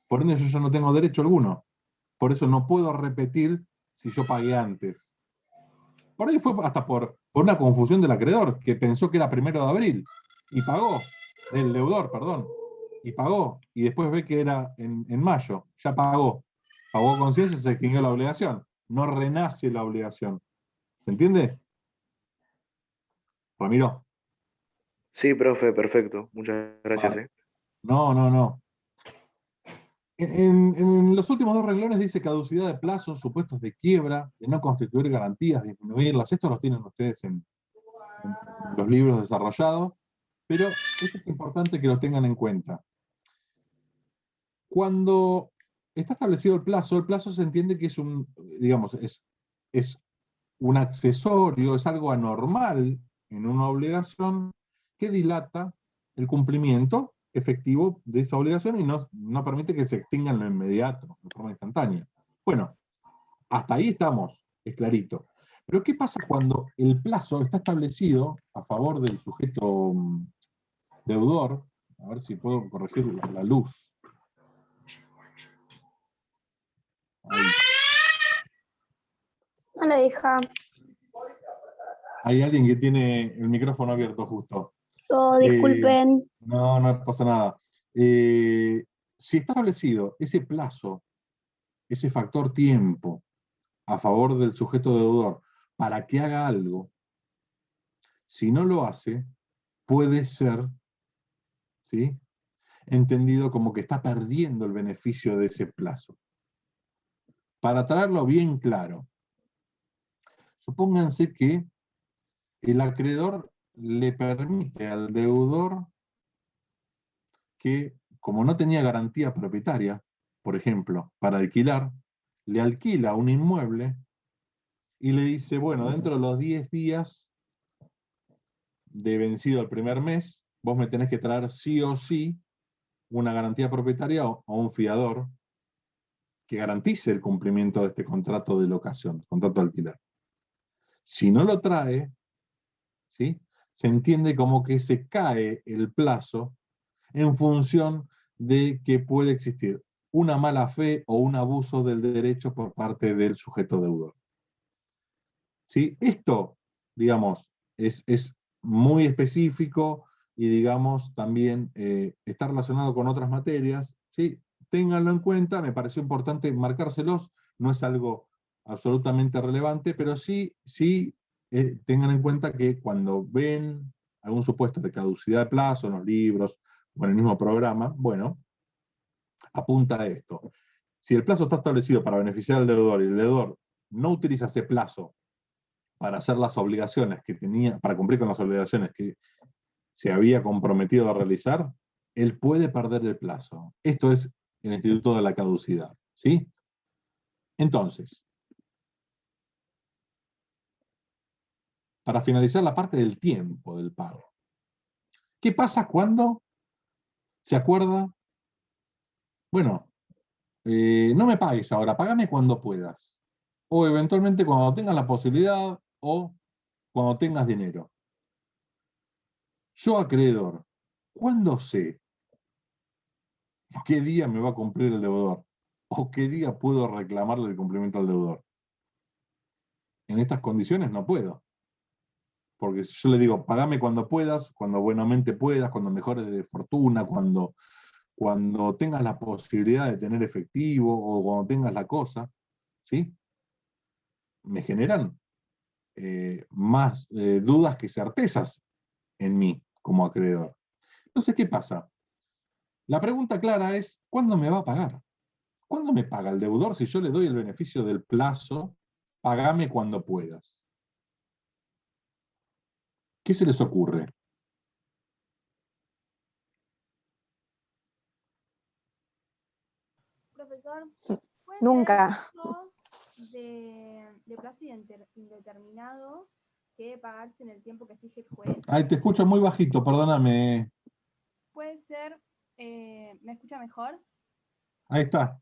Por ende yo ya no tengo derecho alguno. Por eso no puedo repetir si yo pagué antes. Por ahí fue hasta por una confusión del acreedor, que pensó que era 1 de abril, y pagó, del deudor, perdón, y pagó, y después ve que era en mayo, ya pagó conciencia, se extinguió la obligación, no renace la obligación. ¿Se entiende? Ramiro. Sí, profe, perfecto. Muchas gracias. No. En los últimos 2 renglones dice caducidad de plazos, supuestos de quiebra, de no constituir garantías, disminuirlas. Estos los tienen ustedes en los libros desarrollados, pero esto es importante que lo tengan en cuenta. Cuando está establecido el plazo se entiende que es es un accesorio, es algo anormal en una obligación que dilata el cumplimiento efectivo de esa obligación y no permite que se extinga en lo inmediato, de forma instantánea. Bueno, hasta ahí estamos, es clarito. Pero ¿qué pasa cuando el plazo está establecido a favor del sujeto deudor? A ver si puedo corregir la luz. Ahí. Hola, hija. Hay alguien que tiene el micrófono abierto justo. Oh, disculpen. No pasa nada. Si está establecido ese plazo, ese factor tiempo a favor del sujeto deudor para que haga algo, si no lo hace, puede ser, ¿sí?, entendido como que está perdiendo el beneficio de ese plazo. Para traerlo bien claro, supónganse que el acreedor le permite al deudor que, como no tenía garantía propietaria, por ejemplo, para alquilar, le alquila un inmueble y le dice, bueno, dentro de los 10 días de vencido el primer mes, vos me tenés que traer sí o sí una garantía propietaria o un fiador que garantice el cumplimiento de este contrato de locación, contrato de alquiler. Si no lo trae, ¿sí?, se entiende como que se cae el plazo en función de que puede existir una mala fe o un abuso del derecho por parte del sujeto deudor. ¿Sí? Esto, digamos, es muy específico y, digamos, también está relacionado con otras materias. ¿Sí? Ténganlo en cuenta, me pareció importante marcárselos, no es algo absolutamente relevante, pero sí tengan en cuenta que cuando ven algún supuesto de caducidad de plazo en los libros o en el mismo programa, bueno, apunta a esto. Si el plazo está establecido para beneficiar al deudor y el deudor no utiliza ese plazo para hacer las obligaciones que tenía, para cumplir con las obligaciones que se había comprometido a realizar, él puede perder el plazo. Esto es el instituto de la caducidad, ¿sí? Entonces, para finalizar la parte del tiempo del pago, ¿qué pasa cuando se acuerda? Bueno, no me pagues ahora, págame cuando puedas. O eventualmente cuando tengas la posibilidad o cuando tengas dinero. Yo, acreedor, ¿cuándo sé qué día me va a cumplir el deudor? ¿O qué día puedo reclamarle el cumplimiento al deudor? En estas condiciones no puedo. Porque si yo le digo, pagame cuando puedas, cuando buenamente puedas, cuando mejores de fortuna, cuando tengas la posibilidad de tener efectivo o cuando tengas la cosa, ¿sí? Me generan más dudas que certezas en mí como acreedor. Entonces, ¿qué pasa? La pregunta clara es, ¿cuándo me va a pagar? ¿Cuándo me paga el deudor si yo le doy el beneficio del plazo? Pagame cuando puedas. ¿Qué se les ocurre? Profesor, ¿puede Nunca. ser un plazo de plazo indeterminado que debe pagarse en el tiempo que fije el juez? Ay, te escucho muy bajito, perdóname. Puede ser, ¿me escucha mejor? Ahí está.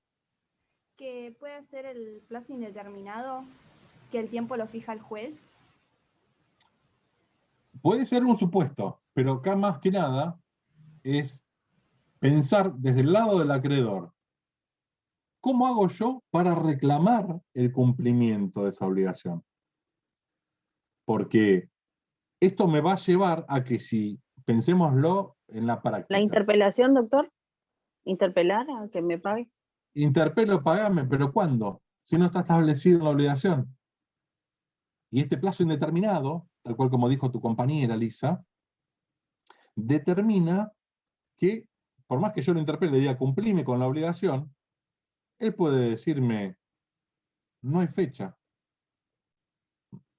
Que puede ser el plazo indeterminado, que el tiempo lo fija el juez. Puede ser un supuesto, pero acá más que nada es pensar desde el lado del acreedor. ¿Cómo hago yo para reclamar el cumplimiento de esa obligación? Porque esto me va a llevar a que, si pensémoslo en la práctica. ¿La interpelación, doctor? ¿Interpelar a que me pague? Interpelo, pagame, pero ¿cuándo? Si no está establecido en la obligación. Y este plazo indeterminado, tal cual como dijo tu compañera Lisa, determina que, por más que yo lo interpele y diga cumplime con la obligación, él puede decirme, no hay fecha,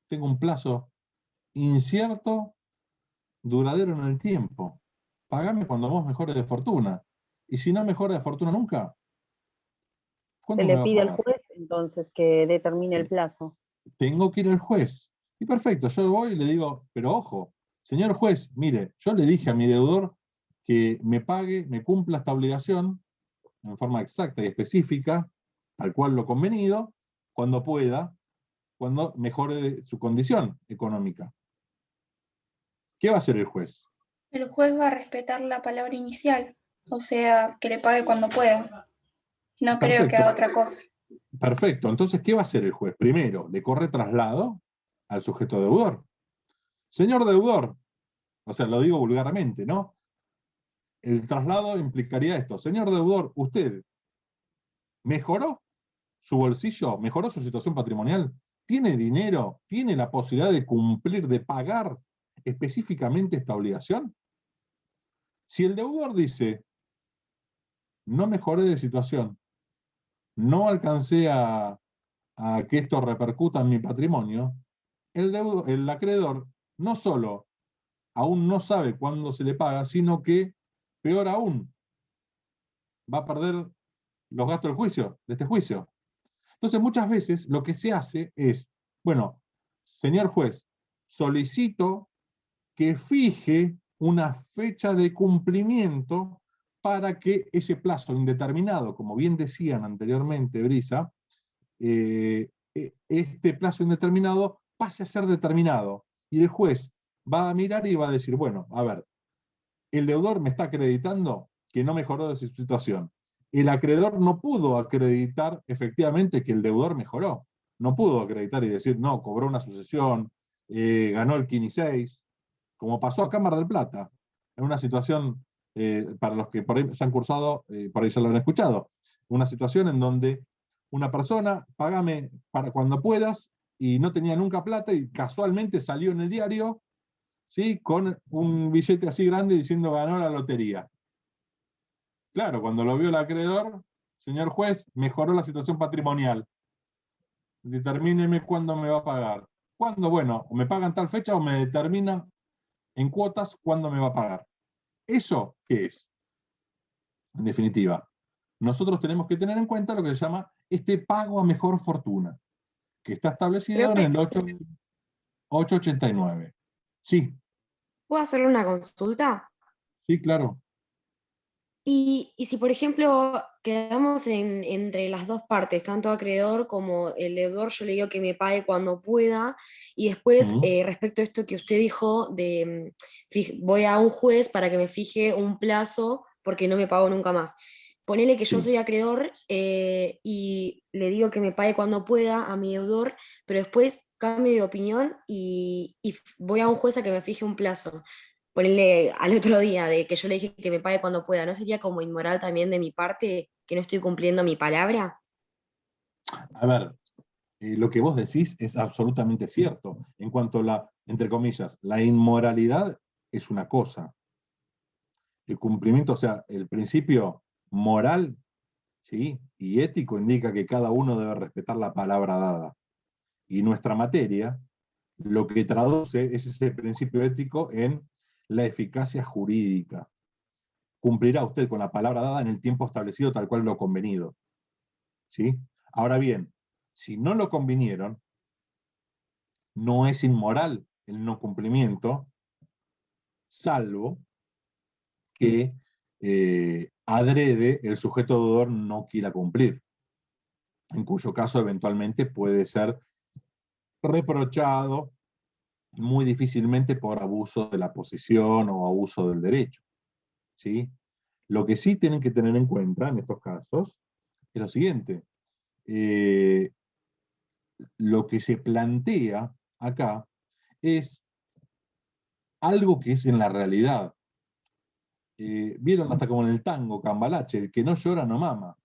tengo un plazo incierto, duradero en el tiempo, pagame cuando vos mejores de fortuna, y si no mejora de fortuna nunca, Se ¿cuándo me le va a pide al pagar? juez entonces que determine el plazo. Tengo que ir al juez. Y perfecto, yo voy y le digo, pero ojo, señor juez, mire, yo le dije a mi deudor que me pague, me cumpla esta obligación en forma exacta y específica, tal cual lo convenido, cuando pueda, cuando mejore su condición económica. ¿Qué va a hacer el juez? El juez va a respetar la palabra inicial, o sea, que le pague cuando pueda. No creo que Perfecto, haga otra cosa. perfecto. Entonces, ¿qué va a hacer el juez? Primero, le corre traslado al sujeto deudor. Señor deudor, o sea, lo digo vulgarmente, ¿no? El traslado implicaría esto. Señor deudor, ¿usted mejoró su bolsillo? ¿Mejoró su situación patrimonial? ¿Tiene dinero? ¿Tiene la posibilidad de cumplir, de pagar específicamente esta obligación? Si el deudor dice, no mejoré de situación, no alcancé a que esto repercuta en mi patrimonio, el acreedor no solo aún no sabe cuándo se le paga, sino que, peor aún, va a perder los gastos del juicio, de este juicio. Entonces, muchas veces lo que se hace es, bueno, señor juez, solicito que fije una fecha de cumplimiento para que ese plazo indeterminado, como bien decían anteriormente, Brisa, este plazo indeterminado pase a ser determinado. Y el juez va a mirar y va a decir, bueno, a ver, el deudor me está acreditando que no mejoró de su situación. el acreedor no pudo acreditar efectivamente que el deudor mejoró. No pudo acreditar y decir, no, cobró una sucesión, ganó el 15 y 6, como pasó acá en Mar del Plata, en una situación, para los que por ahí se han cursado, por ahí ya lo han escuchado, una situación en donde una persona, págame para cuando puedas, y no tenía nunca plata, y casualmente salió en el diario, ¿sí?, con un billete así grande diciendo ganó la lotería. Claro, cuando lo vio el acreedor, señor juez, mejoró la situación patrimonial. Determíneme cuándo me va a pagar. ¿Cuándo? Bueno, o me pagan tal fecha o me determina en cuotas cuándo me va a pagar. ¿Eso qué es? En definitiva, nosotros tenemos que tener en cuenta lo que se llama este pago a mejor fortuna, que está establecido en el 889. Sí, ¿Puedo hacerle una consulta? sí, claro. Y si, por ejemplo, quedamos entre las dos partes, tanto acreedor como el deudor, yo le digo que me pague cuando pueda, y después, respecto a esto que usted dijo, voy a un juez para que me fije un plazo porque no me pago nunca más. Ponele que yo Sí. soy acreedor y le digo que me pague cuando pueda a mi deudor, pero después cambio de opinión y voy a un juez a que me fije un plazo. Ponerle al otro día de que yo le dije que me pague cuando pueda, ¿no sería como inmoral también de mi parte que no estoy cumpliendo mi palabra? A ver, lo que vos decís es absolutamente cierto. En cuanto a la, entre comillas, la inmoralidad es una cosa. El cumplimiento, o sea, el principio moral, ¿sí?, y ético indica que cada uno debe respetar la palabra dada. Y nuestra materia lo que traduce es ese principio ético en la eficacia jurídica. Cumplirá usted con la palabra dada en el tiempo establecido tal cual lo convenido. ¿Sí? Ahora bien, si no lo convinieron, no es inmoral el no cumplimiento, salvo que adrede el sujeto deudor no quiera cumplir, en cuyo caso eventualmente puede ser reprochado muy difícilmente por abuso de la posición o abuso del derecho. ¿Sí? Lo que sí tienen que tener en cuenta en estos casos es lo siguiente. Lo que se plantea acá es algo que es en la realidad. Vieron hasta como en el tango Cambalache, el que no llora no mama,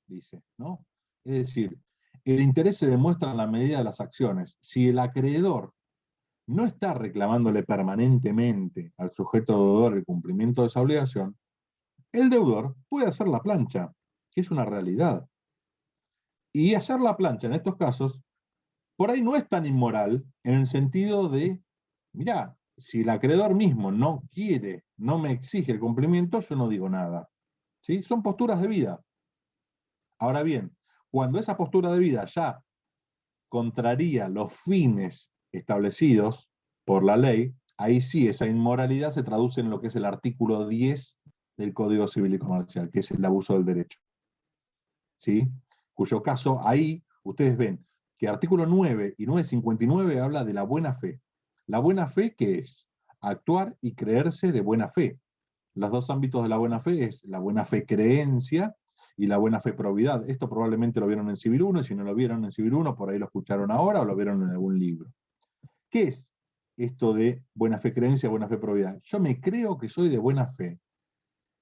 dice, ¿no? Es decir, el interés se demuestra en la medida de las acciones. Si el acreedor no está reclamándole permanentemente al sujeto deudor el cumplimiento de esa obligación, el deudor puede hacer la plancha, que es una realidad. Y hacer la plancha en estos casos, por ahí no es tan inmoral en el sentido de, mirá, si el acreedor mismo no quiere, no me exige el cumplimiento, yo no digo nada. ¿Sí? Son posturas de vida. Ahora bien, cuando esa postura de vida ya contraría los fines establecidos por la ley, ahí sí esa inmoralidad se traduce en lo que es el artículo 10 del Código Civil y Comercial, que es el abuso del derecho. ¿Sí? Cuyo caso ahí ustedes ven que artículo 9 y 959 habla de la buena fe. La buena fe, ¿qué es? Actuar y creerse de buena fe. Los dos ámbitos de la buena fe es la buena fe creencia y la buena fe probidad. Esto probablemente lo vieron en Civil 1, y si no lo vieron en Civil 1, por ahí lo escucharon ahora o lo vieron en algún libro. ¿Qué es esto de buena fe creencia, buena fe probidad? Yo me creo que soy de buena fe.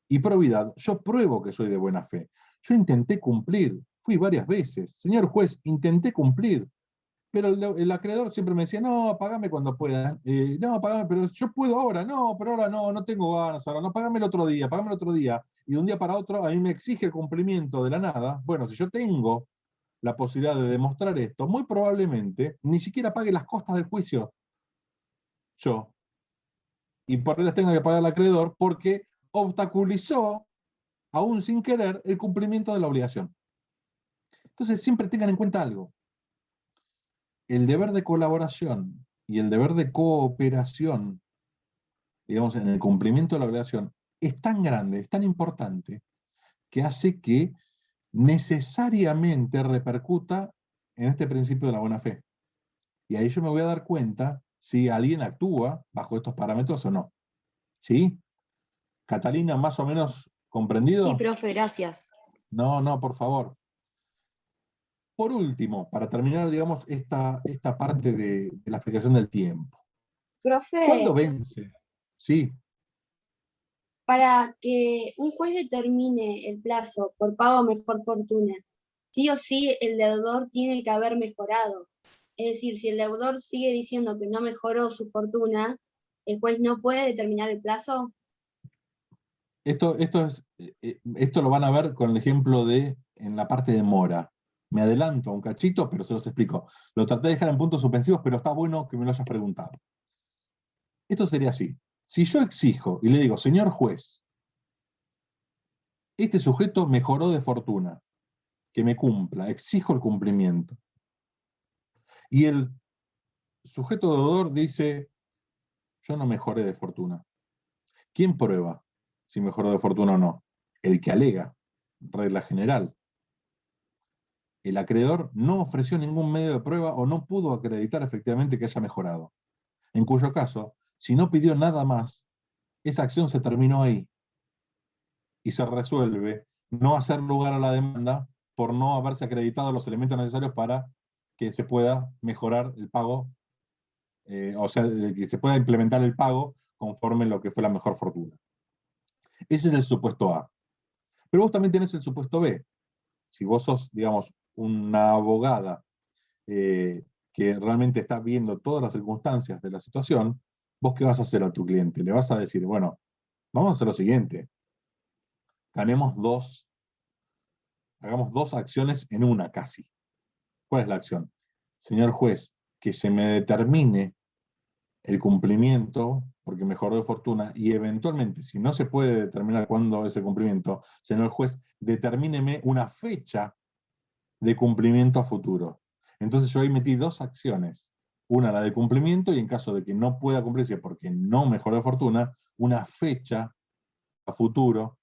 Y probidad, yo pruebo que soy de buena fe. Yo intenté cumplir, fui varias veces. Señor juez, intenté cumplir. Pero el acreedor siempre me decía, no, pagame cuando pueda. No, pagame, pero yo puedo ahora. No, pero ahora no tengo ganas ahora. No, pagame el otro día, pagame el otro día. Y de un día para otro a mí me exige el cumplimiento de la nada. Bueno, si yo tengo la posibilidad de demostrar esto, muy probablemente ni siquiera pague las costas del juicio yo. Y por ahí las tenga que pagar el acreedor porque obstaculizó, aún sin querer, el cumplimiento de la obligación. Entonces siempre tengan en cuenta algo. El deber de colaboración y el deber de cooperación, digamos, en el cumplimiento de la obligación, es tan grande, es tan importante, que hace que necesariamente repercuta en este principio de la buena fe. Y ahí yo me voy a dar cuenta si alguien actúa bajo estos parámetros o no. ¿Sí? Catalina más o menos ¿Comprendido? Sí, profe, gracias. No, por favor. Por último, para terminar, digamos, esta parte de la explicación del tiempo. ¿Cuándo Profe, vence? Sí, para que un juez determine el plazo por pago mejor fortuna, sí o sí el deudor tiene que haber mejorado. Es decir, si el deudor sigue diciendo que no mejoró su fortuna, ¿el juez no puede determinar el plazo? esto lo van a ver con el ejemplo en la parte de mora. Me adelanto un cachito, pero se los explico. Lo traté de dejar en puntos suspensivos, pero está bueno que me lo hayas preguntado. Esto sería así. Si yo exijo y le digo, señor juez, este sujeto mejoró de fortuna, que me cumpla, exijo el cumplimiento. Y el sujeto deudor dice, yo no mejoré de fortuna. ¿Quién prueba si mejoró de fortuna o no? El que alega, regla general. El acreedor no ofreció ningún medio de prueba o no pudo acreditar efectivamente que haya mejorado. En cuyo caso, si no pidió nada más, esa acción se terminó ahí y se resuelve no hacer lugar a la demanda por no haberse acreditado los elementos necesarios para que se pueda mejorar el pago, o sea, que se pueda implementar el pago conforme lo que fue la mejor fortuna. Ese es el supuesto A. Pero vos también tenés el supuesto B. Si vos sos, digamos, una abogada que realmente está viendo todas las circunstancias de la situación, ¿vos qué vas a hacer a tu cliente? Le vas a decir, bueno, vamos a hacer lo siguiente. Hagamos dos acciones en una casi. ¿Cuál es la acción? Señor juez, que se me determine el cumplimiento, porque mejoró de fortuna, y eventualmente, si no se puede determinar cuándo es el cumplimiento, señor juez, determíneme una fecha de cumplimiento a futuro. Entonces yo ahí metí dos acciones. Una, la de cumplimiento, y en caso de que no pueda cumplirse porque no mejoró de fortuna, una fecha a futuro,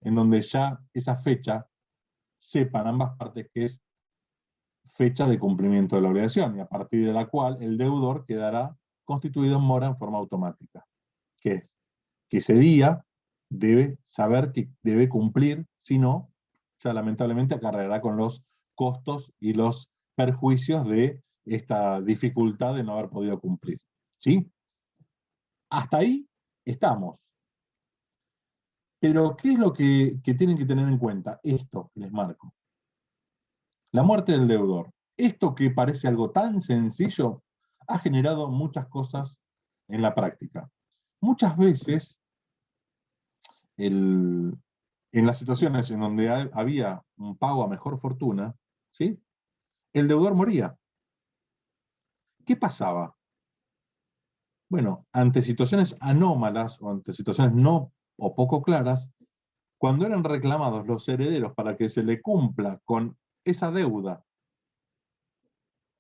en donde ya esa fecha sepan ambas partes que es fecha de cumplimiento de la obligación, y a partir de la cual el deudor quedará constituido en mora en forma automática. Que es que ese día debe saber que debe cumplir, si no, ya lamentablemente acarreará con los costos y los perjuicios de esta dificultad de no haber podido cumplir. ¿Sí? Hasta ahí estamos. Pero, ¿qué es lo que tienen que tener en cuenta? Esto que les marco. La muerte del deudor. Esto que parece algo tan sencillo ha generado muchas cosas en la práctica. Muchas veces, en las situaciones en donde había un pago a mejor fortuna, ¿sí? El deudor moría. ¿Qué pasaba? Bueno, ante situaciones anómalas o ante situaciones no o poco claras, cuando eran reclamados los herederos para que se le cumpla con esa deuda,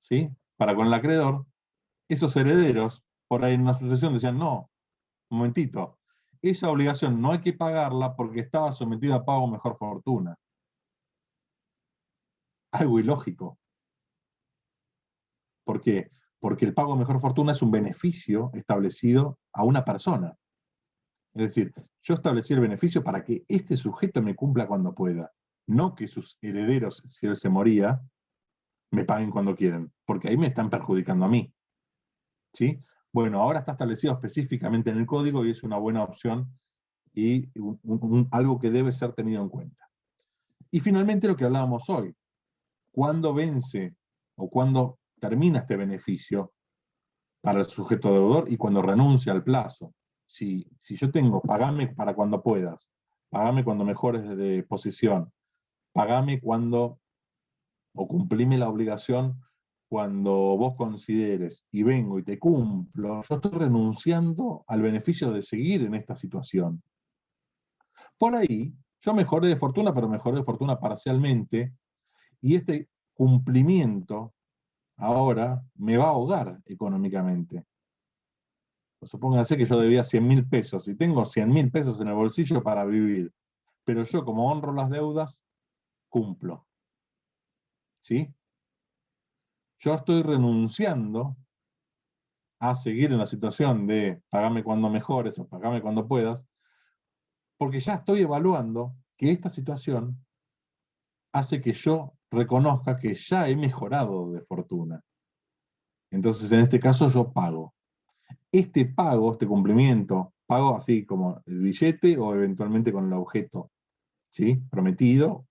¿sí? Para con el acreedor, esos herederos, por ahí en una sucesión decían, no, un momentito, esa obligación no hay que pagarla porque estaba sometida a pago mejor fortuna. Algo ilógico. ¿Por qué? Porque el pago de mejor fortuna es un beneficio establecido a una persona. Es decir, yo establecí el beneficio para que este sujeto me cumpla cuando pueda, no que sus herederos, si él se moría, me paguen cuando quieren, porque ahí me están perjudicando a mí. ¿Sí? Bueno, ahora está establecido específicamente en el código y es una buena opción y algo que debe ser tenido en cuenta. Y finalmente lo que hablábamos hoy, ¿cuándo vence o cuándo termina este beneficio para el sujeto deudor y cuando renuncia al plazo? Si yo tengo, pagame para cuando puedas, pagame cuando mejores de posición, pagame cuando, o cumplime la obligación cuando vos consideres, y vengo y te cumplo, yo estoy renunciando al beneficio de seguir en esta situación. Por ahí, yo mejoré de fortuna, pero mejoré de fortuna parcialmente, y este cumplimiento ahora me va a ahogar económicamente. Supónganse que yo debía 100.000 pesos y tengo 100.000 pesos en el bolsillo para vivir, pero yo, como honro las deudas, cumplo. ¿Sí? Yo estoy renunciando a seguir en la situación de pagame cuando mejores o pagame cuando puedas, Porque ya estoy evaluando que esta situación hace que yo reconozca que ya he mejorado de fortuna. Entonces, en este caso, yo pago. Este pago, este cumplimiento, pago así como el billete o eventualmente con el objeto, ¿sí? Prometido.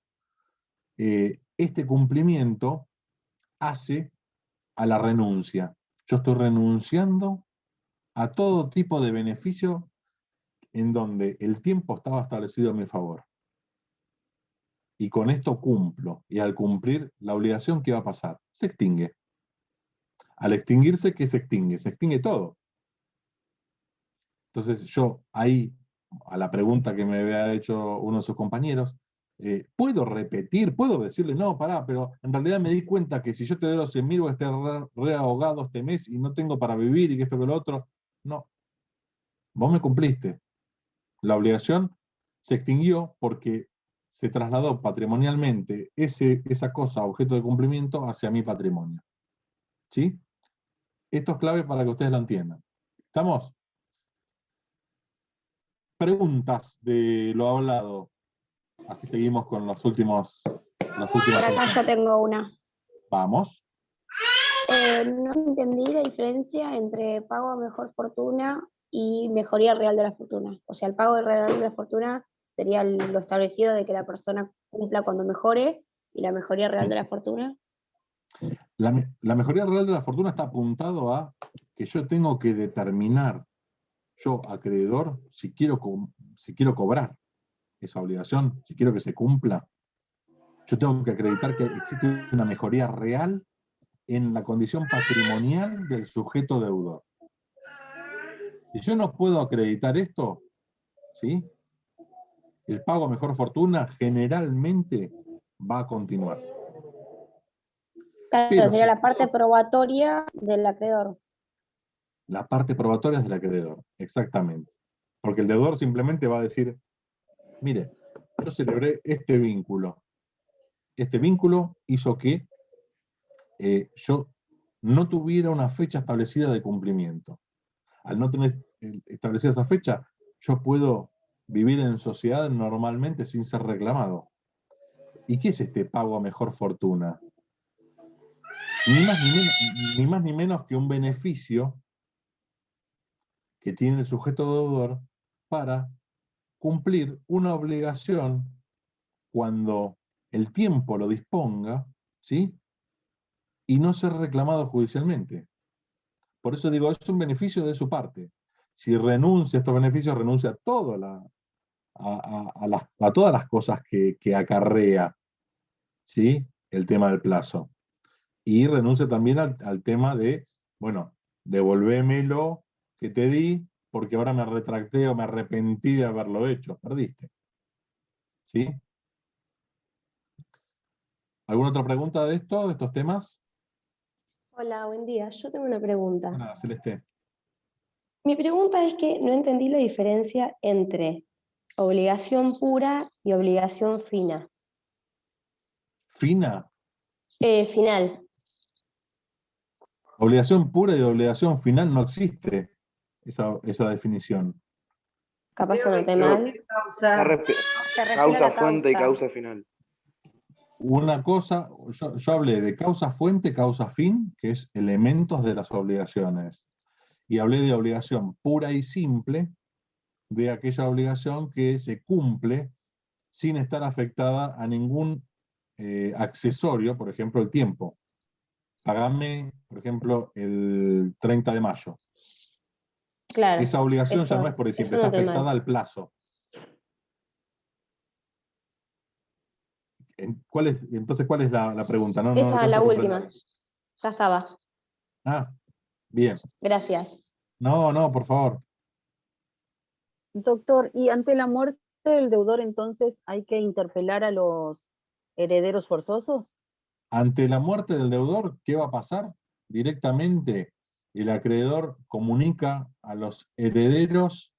Este cumplimiento hace a la renuncia. Yo estoy renunciando a todo tipo de beneficio en donde el tiempo estaba establecido a mi favor. Y con esto cumplo. Y al cumplir, la obligación, ¿qué va a pasar? Se extingue. Al extinguirse, ¿qué se extingue? Se extingue todo. Entonces yo ahí, a la pregunta que me había hecho uno de sus compañeros, puedo repetir, puedo decirle, no, pará, pero en realidad me di cuenta que si yo te doy los 100.000 voy a estar re ahogado este mes y no tengo para vivir y que esto que lo otro. No, vos me cumpliste. La obligación se extinguió porque se trasladó patrimonialmente esa cosa, objeto de cumplimiento, hacia mi patrimonio. ¿Sí? Esto es clave para que ustedes lo entiendan. ¿Estamos? Preguntas de lo hablado. Así seguimos con las últimas Por acá yo tengo una. Vamos. No entendí la diferencia entre pago a mejor fortuna y mejoría real de la fortuna. O sea, el pago real de la fortuna sería lo establecido de que la persona cumpla cuando mejore, y la mejoría real de la fortuna. La mejoría real de la fortuna está apuntado a que yo tengo que determinar, yo acreedor, si quiero cobrar esa obligación, si quiero que se cumpla, yo tengo que acreditar que existe una mejoría real en la condición patrimonial del sujeto deudor. Si yo no puedo acreditar esto, ¿sí? El pago a mejor fortuna generalmente va a continuar. Claro, Pero sería si la parte probatoria del acreedor. la parte probatoria es del acreedor, exactamente. Porque el deudor simplemente va a decir, mire, yo celebré este vínculo. Este vínculo hizo que yo no tuviera una fecha establecida de cumplimiento. Al no tener establecida esa fecha, yo puedo vivir en sociedad normalmente sin ser reclamado. ¿Y qué es este pago a mejor fortuna? Ni más ni menos que un beneficio que tiene el sujeto deudor para cumplir una obligación cuando el tiempo lo disponga, ¿sí? Y no ser reclamado judicialmente. Por eso digo, es un beneficio de su parte. Si renuncia a estos beneficios, renuncia a, a todas las cosas que acarrea, ¿sí? El tema del plazo. Y renuncia también al tema de, bueno, devolvémelo que te di, porque ahora me retracté o me arrepentí de haberlo hecho. Perdiste. ¿Sí? ¿Alguna otra pregunta de estos temas? Hola, buen día. Yo tengo una pregunta. Hola, Celeste. Mi pregunta es que no entendí la diferencia entre obligación pura y obligación fina. ¿Fina? Final. Obligación pura y obligación final no existe esa definición. Capaz anoté mal. Causa, fuente y causa final. Una cosa, yo hablé de causa fuente, causa fin, que es elementos de las obligaciones. Y hablé de obligación pura y simple, de aquella obligación que se cumple sin estar afectada a ningún accesorio, por ejemplo, el tiempo. Pagame, por ejemplo, el 30 de mayo. Claro. Esa obligación ya no es por ahí simple, está afectada al plazo. Entonces, ¿cuál es la pregunta? No, Esa es la última. Ya estaba. Ah, bien. Gracias. No, por favor. Doctor, ¿y ante la muerte del deudor entonces hay que interpelar a los herederos forzosos? Ante la muerte del deudor, ¿qué va a pasar? Directamente el acreedor comunica a los herederos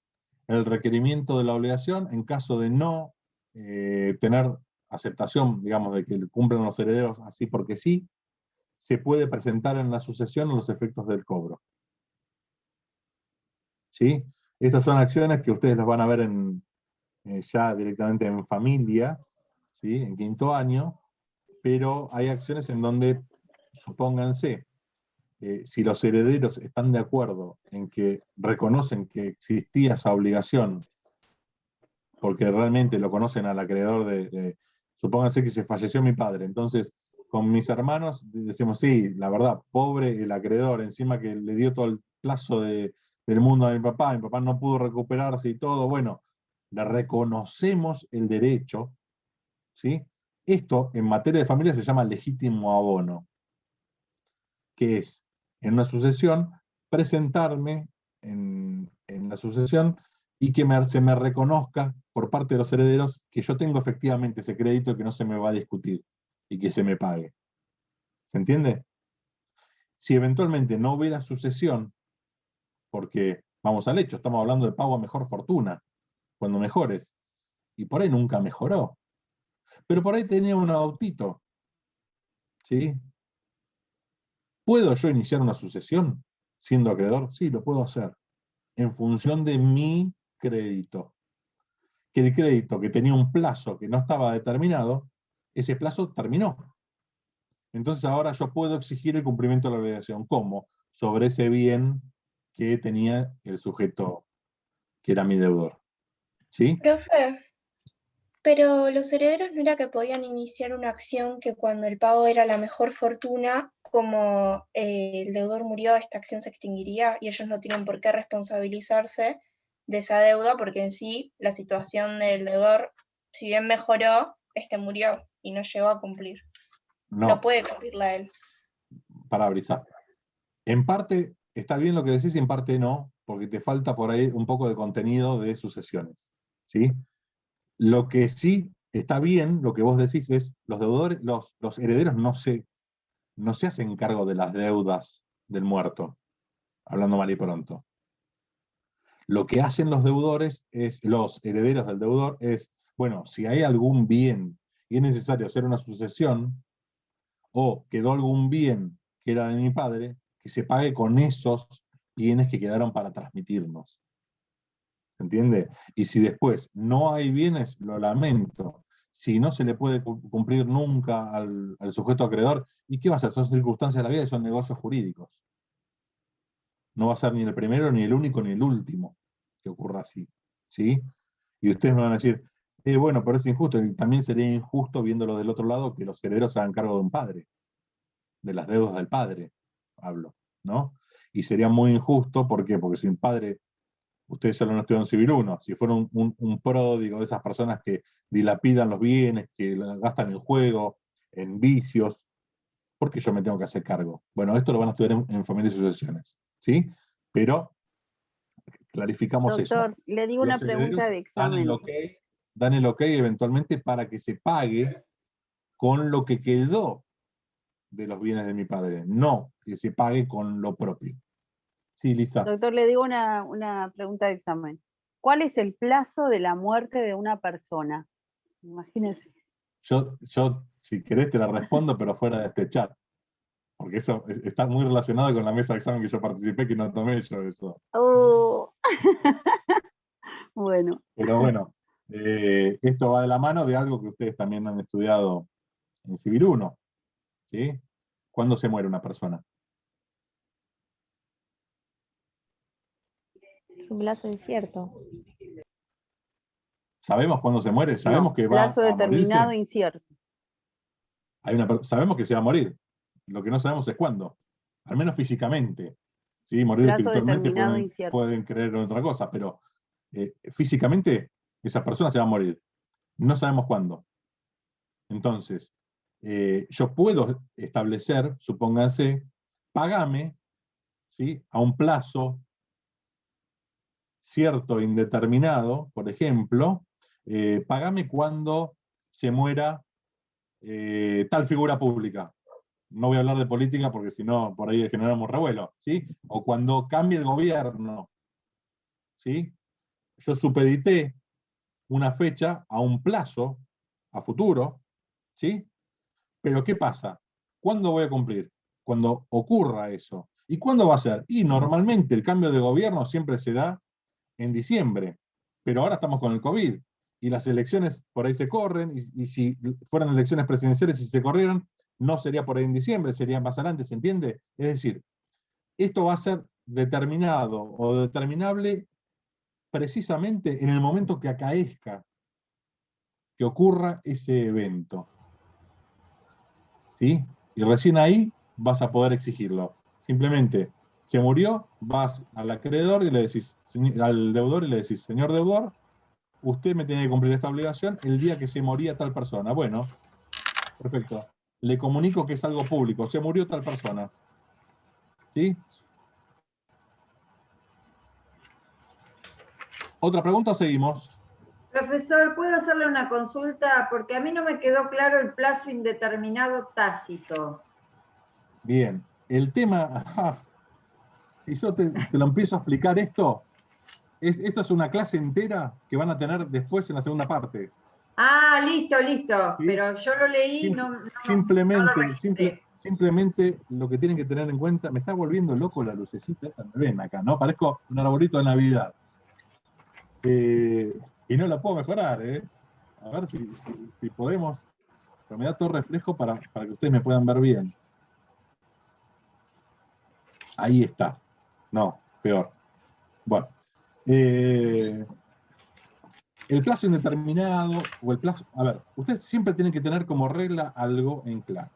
el requerimiento de la obligación en caso de no tener aceptación, digamos, de que cumplan los herederos así porque sí, se puede presentar en la sucesión los efectos del cobro. ¿Sí? Estas son acciones que ustedes las van a ver en ya directamente en familia, ¿sí? En 5º año, pero hay acciones en donde, supónganse, si los herederos están de acuerdo en que reconocen que existía esa obligación, porque realmente lo conocen al acreedor supónganse que se falleció mi padre, entonces con mis hermanos decimos, sí, la verdad, pobre el acreedor, encima que le dio todo el plazo del mundo a mi papá no pudo recuperarse y todo, bueno, le reconocemos el derecho, ¿sí? Esto en materia de familia se llama legítimo abono, que es, en una sucesión, presentarme en la sucesión y que se me reconozca por parte de los herederos que yo tengo efectivamente ese crédito que no se me va a discutir y que se me pague. ¿Se entiende? Si eventualmente no hubiera sucesión, porque vamos al hecho, estamos hablando de pago a mejor fortuna, cuando mejores, y por ahí nunca mejoró, pero por ahí tenía un autito, ¿sí? ¿Puedo yo iniciar una sucesión siendo acreedor? Sí, lo puedo hacer, en función de mi crédito. Que el crédito que tenía un plazo que no estaba determinado, ese plazo terminó. Entonces ahora yo puedo exigir el cumplimiento de la obligación. ¿Cómo? Sobre ese bien que tenía el sujeto que era mi deudor. ¿Sí? Profe, pero los herederos no era que podían iniciar una acción que cuando el pago era la mejor fortuna, como el deudor murió, esta acción se extinguiría y ellos no tienen por qué responsabilizarse de esa deuda porque en sí la situación del deudor, si bien mejoró, murió y no llegó a cumplir. No puede cumplirla él. Para Brisa. En parte está bien lo que decís y en parte no, porque te falta por ahí un poco de contenido de sucesiones. ¿Sí? Lo que sí está bien, lo que vos decís es, los deudores, los herederos no se hacen cargo de las deudas del muerto, hablando mal y pronto. Lo que hacen los deudores, los herederos del deudor, es, bueno, si hay algún bien y es necesario hacer una sucesión, o quedó algún bien que era de mi padre, que se pague con esos bienes que quedaron para transmitirnos. ¿Se entiende? Y si después no hay bienes, lo lamento. Si no se le puede cumplir nunca al sujeto acreedor, ¿y qué va a hacer? Son circunstancias de la vida y son negocios jurídicos. No va a ser ni el primero, ni el único, ni el último que ocurra así. ¿Sí? Y ustedes me van a decir, bueno, pero es injusto. Y también sería injusto, viéndolo del otro lado, que los herederos se hagan cargo de un padre, de las deudas del padre, hablo, ¿no? Y sería muy injusto, ¿por qué? Porque si un padre, ustedes solo no estudian Civil 1, si fuera un pródigo de esas personas que dilapidan los bienes, que gastan en juego, en vicios, ¿por qué yo me tengo que hacer cargo? Bueno, esto lo van a estudiar en familias y sucesiones, ¿sí? Pero clarificamos eso. Doctor, le digo una pregunta de examen. Dan el ok eventualmente para que se pague con lo que quedó de los bienes de mi padre, no que se pague con lo propio. Sí, Lisa. Doctor, le digo una pregunta de examen. ¿Cuál es el plazo de la muerte de una persona? Imagínense. Yo, si querés, te la respondo, pero fuera de este chat. Porque eso está muy relacionado con la mesa de examen que yo participé, que no tomé yo eso. Oh. Bueno. Pero bueno, esto va de la mano de algo que ustedes también han estudiado en Civil 1. ¿Sí? ¿Cuándo se muere una persona? Es un plazo incierto. ¿Sabemos cuándo se muere? ¿Sabemos que va a plazo determinado, morirse? incierto. Sabemos que se va a morir. Lo que no sabemos es cuándo. Al menos físicamente. ¿Sí? Morir Plazo espiritualmente determinado, incierto. pueden creer en otra cosa, pero físicamente esa persona se va a morir. No sabemos cuándo. Entonces, yo puedo establecer, supónganse, pagame, ¿sí? A un plazo cierto, indeterminado, por ejemplo, pagame cuando se muera tal figura pública. No voy a hablar de política porque si no, por ahí generamos revuelo, ¿sí? O cuando cambie el gobierno, ¿sí? Yo supedité una fecha a un plazo, a futuro, ¿sí? Pero ¿qué pasa? ¿Cuándo voy a cumplir? Cuando ocurra eso. ¿Y cuándo va a ser? Y normalmente el cambio de gobierno siempre se da en diciembre, pero ahora estamos con el COVID. y las elecciones por ahí se corren, y si fueran elecciones presidenciales y se corrieran, no sería por ahí en diciembre, sería más adelante, ¿se entiende? Es decir, esto va a ser determinado o determinable precisamente en el momento que acaezca, que ocurra ese evento. ¿Sí? Y recién ahí vas a poder exigirlo. Simplemente, se murió, vas al acreedor y le decís, al deudor y le decís, señor deudor, usted me tiene que cumplir esta obligación el día que se moría tal persona. Bueno, perfecto. Le comunico que es algo público, se murió tal persona. ¿Sí? ¿Otra pregunta? Seguimos. Profesor, ¿puedo hacerle una consulta? Porque a mí no me quedó claro el plazo indeterminado tácito. Bien. El tema, si yo te lo empiezo a explicar esto es una clase entera que van a tener después en la segunda parte. Ah, listo. ¿Sí? Pero yo lo leí, simplemente lo que tienen que tener en cuenta, me está volviendo loco la lucecita esta, me ven acá, ¿no? Parezco un arbolito de Navidad. Y no la puedo mejorar, ¿eh? A ver si podemos, pero me da todo reflejo para que ustedes me puedan ver bien. Ahí está. No, peor. Bueno. El plazo indeterminado, o el plazo... A ver, ustedes siempre tienen que tener como regla algo en claro.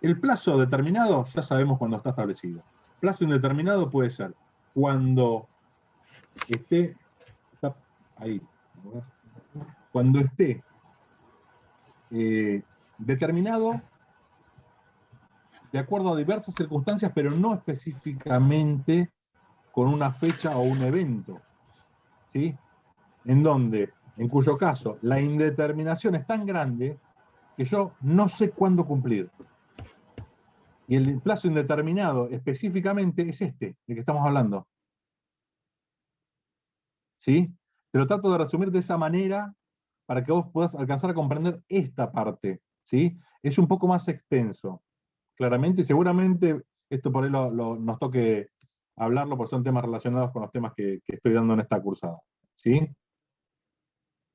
El plazo determinado, ya sabemos cuándo está establecido. Plazo indeterminado puede ser cuando esté... ahí. Cuando esté determinado de acuerdo a diversas circunstancias, pero no específicamente con una fecha o un evento. ¿Sí? En cuyo caso la indeterminación es tan grande que yo no sé cuándo cumplir. Y el plazo indeterminado específicamente es este, del que estamos hablando. ¿Sí? Te lo trato de resumir de esa manera para que vos puedas alcanzar a comprender esta parte. ¿Sí? Es un poco más extenso. Claramente, seguramente esto por ahí nos toque hablarlo, porque son temas relacionados con los temas que estoy dando en esta cursada. ¿Sí?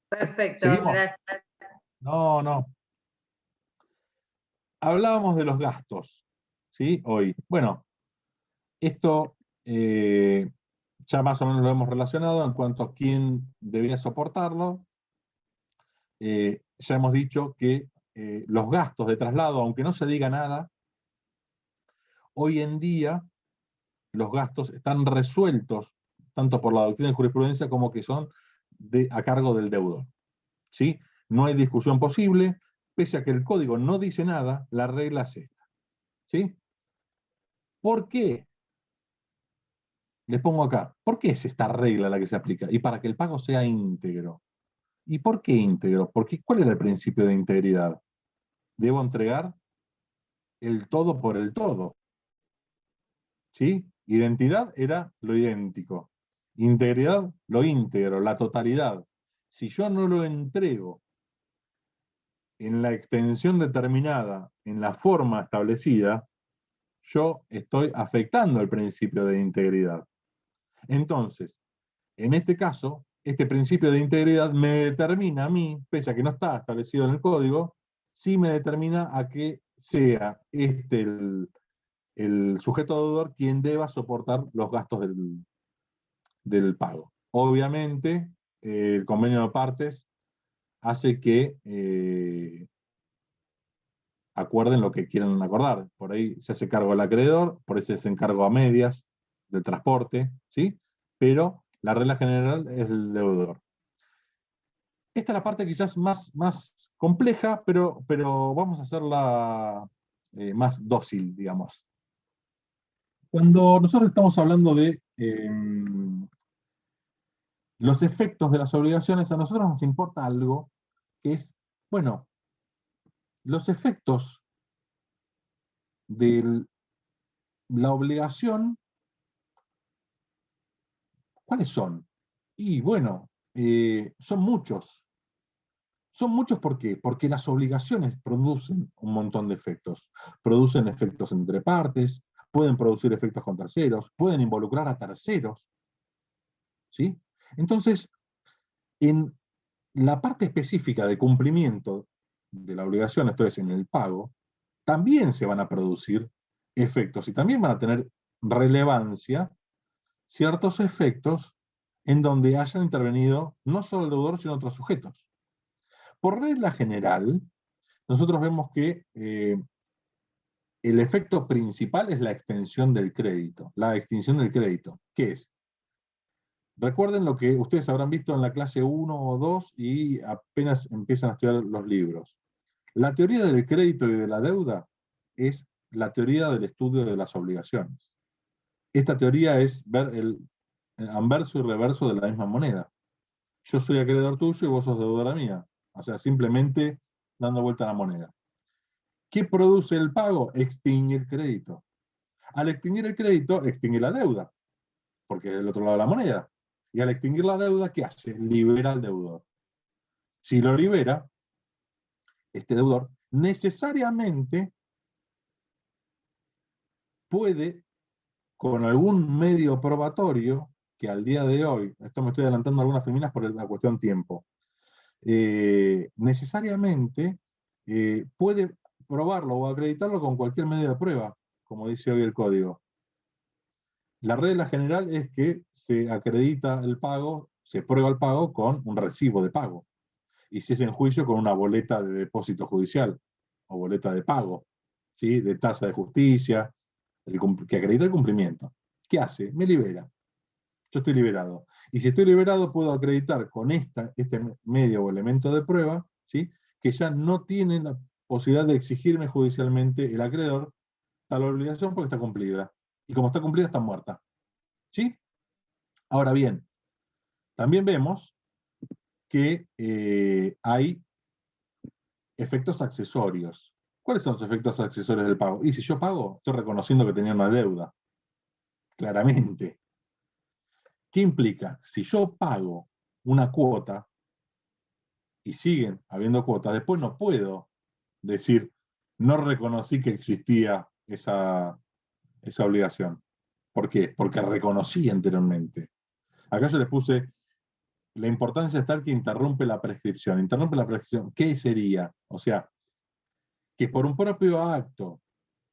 Perfecto, ¿Seguimos? gracias. No. Hablábamos de los gastos, ¿sí? Hoy. Bueno, esto ya más o menos lo hemos relacionado en cuanto a quién debía soportarlo. Ya hemos dicho que los gastos de traslado, aunque no se diga nada, hoy en día los gastos están resueltos tanto por la doctrina de jurisprudencia como que son a cargo del deudor. ¿Sí? No hay discusión posible, pese a que el código no dice nada, la regla es esta. ¿Sí? ¿Por qué? Les pongo acá. ¿Por qué es esta regla la que se aplica? Y para que el pago sea íntegro. ¿Y por qué íntegro? Porque ¿cuál era el principio de integridad? Debo entregar el todo por el todo. ¿Sí? Identidad era lo idéntico. Integridad, lo íntegro, la totalidad. Si yo no lo entrego en la extensión determinada, en la forma establecida, yo estoy afectando el principio de integridad. Entonces, en este caso, este principio de integridad me determina a mí, pese a que no está establecido en el código, sí me determina a que sea el sujeto deudor quien deba soportar los gastos del pago. Obviamente, el convenio de partes hace que acuerden lo que quieran acordar. Por ahí se hace cargo el acreedor, por ahí se hace encargo a medias del transporte, ¿sí? Pero la regla general es el deudor. Esta es la parte quizás más compleja, pero vamos a hacerla más dócil, digamos. Cuando nosotros estamos hablando de los efectos de las obligaciones, a nosotros nos importa algo que es, bueno, los efectos de la obligación, ¿cuáles son? Y bueno, son muchos. Son muchos, ¿por qué? Porque las obligaciones producen un montón de efectos. Producen efectos entre partes, pueden producir efectos con terceros, pueden involucrar a terceros. ¿Sí? Entonces, en la parte específica de cumplimiento de la obligación, esto es, en el pago, también se van a producir efectos y también van a tener relevancia ciertos efectos en donde hayan intervenido no solo el deudor, sino otros sujetos. Por regla general, nosotros vemos que el efecto principal es la extensión del crédito, la extinción del crédito. ¿Qué es? Recuerden lo que ustedes habrán visto en la clase 1 o 2 y apenas empiezan a estudiar los libros. La teoría del crédito y de la deuda es la teoría del estudio de las obligaciones. Esta teoría es ver el anverso y reverso de la misma moneda. Yo soy acreedor tuyo y vos sos deudora mía. O sea, simplemente dando vuelta a la moneda. ¿Qué produce el pago? Extingue el crédito. Al extinguir el crédito, extingue la deuda, porque es del otro lado de la moneda. Y al extinguir la deuda, ¿qué hace? Libera al deudor. Si lo libera, este deudor necesariamente puede, con algún medio probatorio, que al día de hoy, esto me estoy adelantando algunas feminas por la cuestión tiempo, necesariamente puede probarlo o acreditarlo con cualquier medio de prueba, como dice hoy el código. La regla general es que se acredita el pago, se prueba el pago con un recibo de pago. Y si es en juicio, con una boleta de depósito judicial, o boleta de pago, ¿sí? De tasa de justicia, que acredita el cumplimiento. ¿Qué hace? Me libera. Yo estoy liberado. Y si estoy liberado, puedo acreditar con este medio o elemento de prueba, ¿sí? Que ya no tiene la posibilidad de exigirme judicialmente el acreedor tal obligación porque está cumplida. Y como está cumplida, está muerta. ¿Sí? Ahora bien, también vemos que hay efectos accesorios. ¿Cuáles son los efectos accesorios del pago? Y si yo pago, estoy reconociendo que tenía una deuda. Claramente. ¿Qué implica? Si yo pago una cuota y siguen habiendo cuotas, después no puedo decir, no reconocí que existía esa obligación. ¿Por qué? Porque reconocí anteriormente. Acá yo les puse la importancia de estar que interrumpe la prescripción. Interrumpe la prescripción, ¿qué sería? O sea, que por un propio acto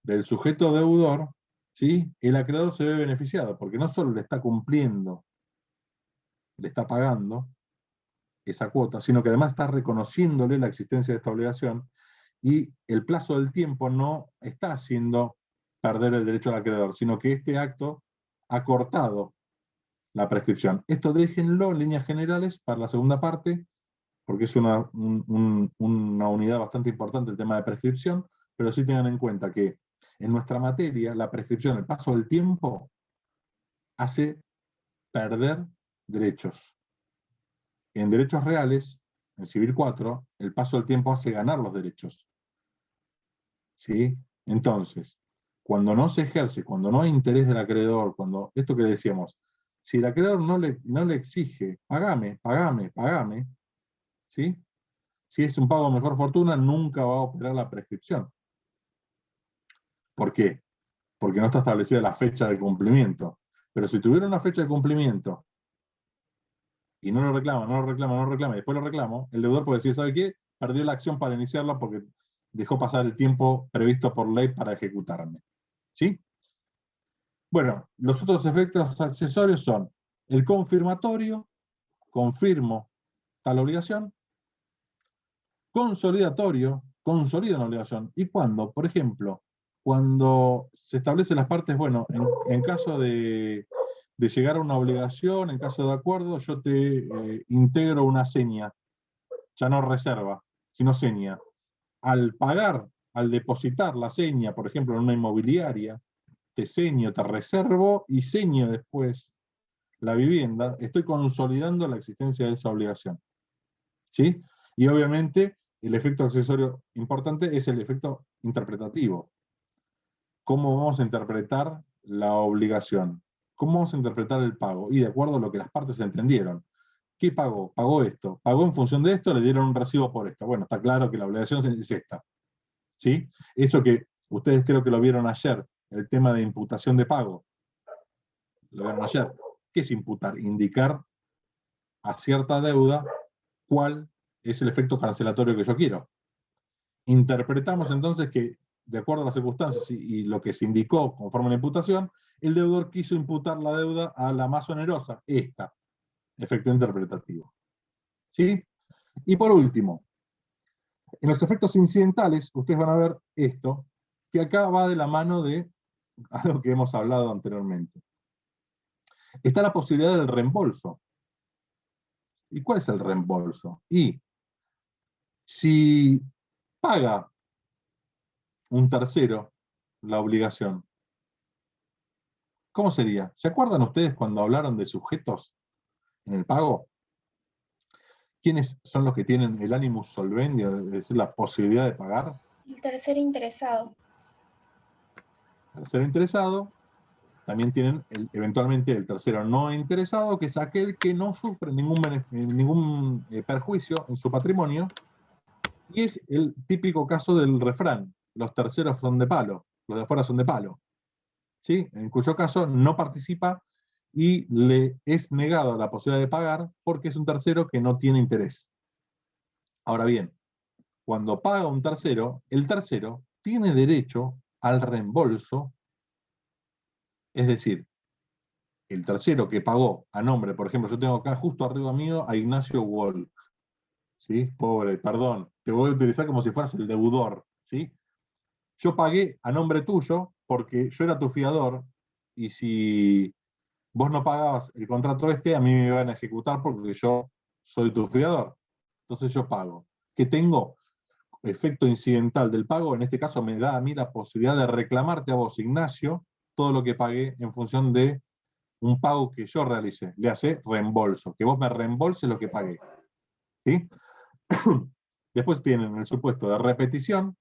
del sujeto deudor, ¿sí? El acreedor se ve beneficiado, porque no solo le está cumpliendo, le está pagando esa cuota, sino que además está reconociéndole la existencia de esta obligación, y el plazo del tiempo no está haciendo perder el derecho al acreedor, sino que este acto ha cortado la prescripción. Esto déjenlo en líneas generales para la segunda parte, porque es una unidad bastante importante el tema de prescripción, pero sí tengan en cuenta que en nuestra materia la prescripción, el paso del tiempo, hace perder derechos. En derechos reales, en Civil 4, el paso del tiempo hace ganar los derechos. ¿Sí? Entonces, cuando no se ejerce, cuando no hay interés del acreedor, cuando esto que decíamos, si el acreedor no le exige, pagame, ¿sí? Si es un pago a mejor fortuna, nunca va a operar la prescripción. ¿Por qué? Porque no está establecida la fecha de cumplimiento. Pero si tuviera una fecha de cumplimiento y no lo reclama, y después lo reclamo, el deudor puede decir, ¿sabe qué? Perdió la acción para iniciarla porque dejó pasar el tiempo previsto por ley para ejecutarme. ¿Sí? Bueno, los otros efectos accesorios son el confirmatorio, confirmo tal obligación, consolidatorio, consolida una obligación. ¿Y cuándo? Por ejemplo, cuando se establecen las partes, bueno, en caso de llegar a una obligación, en caso de acuerdo, yo te integro una seña, ya no reserva, sino seña. Al pagar, al depositar la seña, por ejemplo, en una inmobiliaria, te seño, te reservo y seño después la vivienda, estoy consolidando la existencia de esa obligación. ¿Sí? Y obviamente el efecto accesorio importante es el efecto interpretativo. ¿Cómo vamos a interpretar la obligación? ¿Cómo vamos a interpretar el pago? Y de acuerdo a lo que las partes entendieron. ¿Qué pagó? Pagó esto. Pagó en función de esto, le dieron un recibo por esto. Bueno, está claro que la obligación es esta. ¿Sí? Eso que ustedes creo que lo vieron ayer, el tema de imputación de pago. Lo vieron ayer. ¿Qué es imputar? Indicar a cierta deuda cuál es el efecto cancelatorio que yo quiero. Interpretamos entonces que, de acuerdo a las circunstancias y lo que se indicó conforme a la imputación, el deudor quiso imputar la deuda a la más onerosa, esta, efecto interpretativo. ¿Sí? Y por último, en los efectos incidentales, ustedes van a ver esto, que acá va de la mano de algo que hemos hablado anteriormente. Está la posibilidad del reembolso. ¿Y cuál es el reembolso? Y si paga un tercero la obligación, ¿cómo sería? ¿Se acuerdan ustedes cuando hablaron de sujetos en el pago? ¿Quiénes son los que tienen el animus solvendi, es decir, la posibilidad de pagar? El tercer interesado. El tercero interesado, también tienen eventualmente el tercero no interesado, que es aquel que no sufre ningún perjuicio en su patrimonio, y es el típico caso del refrán: los terceros son de palo, los de afuera son de palo. ¿Sí? En cuyo caso no participa y le es negada la posibilidad de pagar porque es un tercero que no tiene interés. Ahora bien, cuando paga un tercero, el tercero tiene derecho al reembolso, es decir, el tercero que pagó a nombre, por ejemplo, yo tengo acá justo arriba mío a Ignacio Wolk, ¿sí? Pobre, perdón, te voy a utilizar como si fueras el deudor, ¿sí? Yo pagué a nombre tuyo porque yo era tu fiador, y si vos no pagabas el contrato este, a mí me iban a ejecutar porque yo soy tu fiador. Entonces yo pago. ¿Qué tengo? Efecto incidental del pago, en este caso me da a mí la posibilidad de reclamarte a vos, Ignacio, todo lo que pagué en función de un pago que yo realicé. Le hace reembolso, que vos me reembolses lo que pagué. ¿Sí? Después tienen el supuesto de repetición.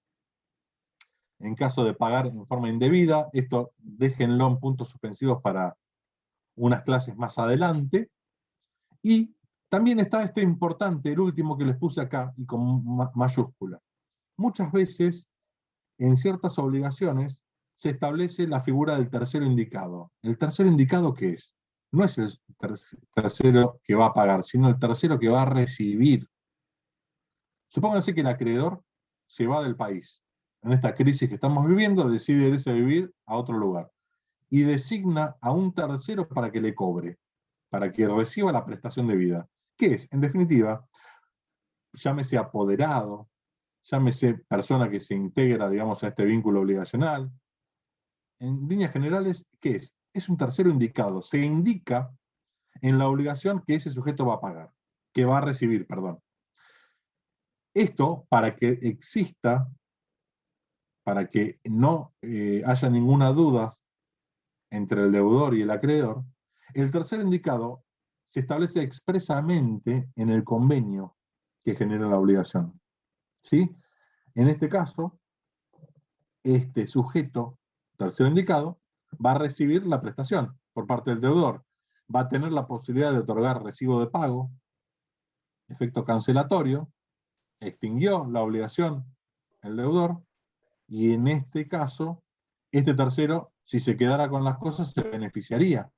En caso de pagar en forma indebida, esto déjenlo en puntos suspensivos para unas clases más adelante. Y también está este importante, el último que les puse acá, y con mayúscula. Muchas veces, en ciertas obligaciones, se establece la figura del tercero indicado. ¿El tercero indicado qué es? No es el tercero que va a pagar, sino el tercero que va a recibir. Supónganse que el acreedor se va del país. En esta crisis que estamos viviendo, decide irse a vivir a otro lugar. Y designa a un tercero para que le cobre, para que reciba la prestación de vida. ¿Qué es? En definitiva, llámese apoderado, llámese persona que se integra, digamos, a este vínculo obligacional. En líneas generales, ¿qué es? Es un tercero indicado. Se indica en la obligación que ese sujeto va a pagar, que va a recibir, perdón. Esto, para que exista, para que no haya ninguna duda entre el deudor y el acreedor, el tercero indicado se establece expresamente en el convenio que genera la obligación. ¿Sí? En este caso, este sujeto, tercero indicado, va a recibir la prestación por parte del deudor. Va a tener la posibilidad de otorgar recibo de pago, efecto cancelatorio, extinguió la obligación el deudor, y en este caso, este tercero, si se quedara con las cosas, se beneficiaría.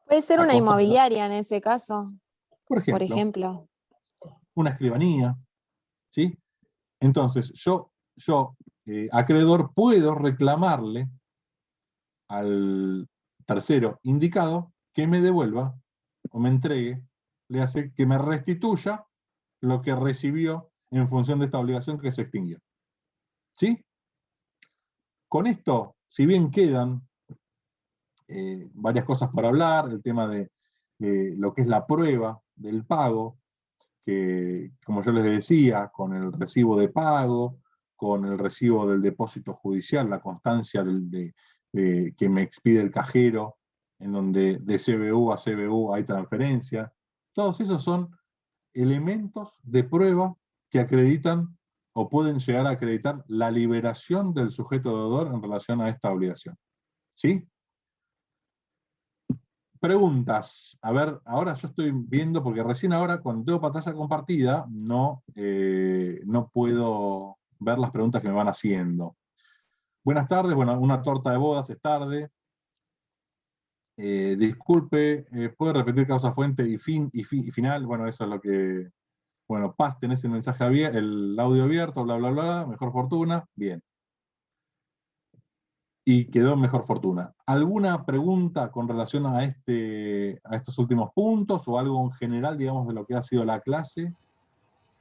Puede ser A una costa de inmobiliaria en ese caso, por por ejemplo, ejemplo. una escribanía, ¿sí? Entonces, yo acreedor, puedo reclamarle al tercero indicado que me devuelva o me entregue, le hace que me restituya lo que recibió en función de esta obligación que se extinguió. ¿Sí? Con esto, si bien quedan varias cosas por hablar, el tema de lo que es la prueba del pago, que, como yo les decía, con el recibo de pago, con el recibo del depósito judicial, la constancia que me expide el cajero, en donde de CBU a CBU hay transferencia, todos esos son elementos de prueba que acreditan o pueden llegar a acreditar la liberación del sujeto deudor en relación a esta obligación. ¿Sí? Preguntas. A ver, ahora yo estoy viendo, porque recién ahora, cuando tengo pantalla compartida, no puedo ver las preguntas que me van haciendo. Buenas tardes, bueno, una torta de bodas es tarde. Disculpe, ¿puede repetir causa fuente y final? Bueno, eso es lo que... Bueno, Paz, tenés el mensaje abierto, el audio abierto, bla, bla, bla, mejor fortuna, bien. Y quedó mejor fortuna. ¿Alguna pregunta con relación a estos últimos puntos o algo en general, digamos, de lo que ha sido la clase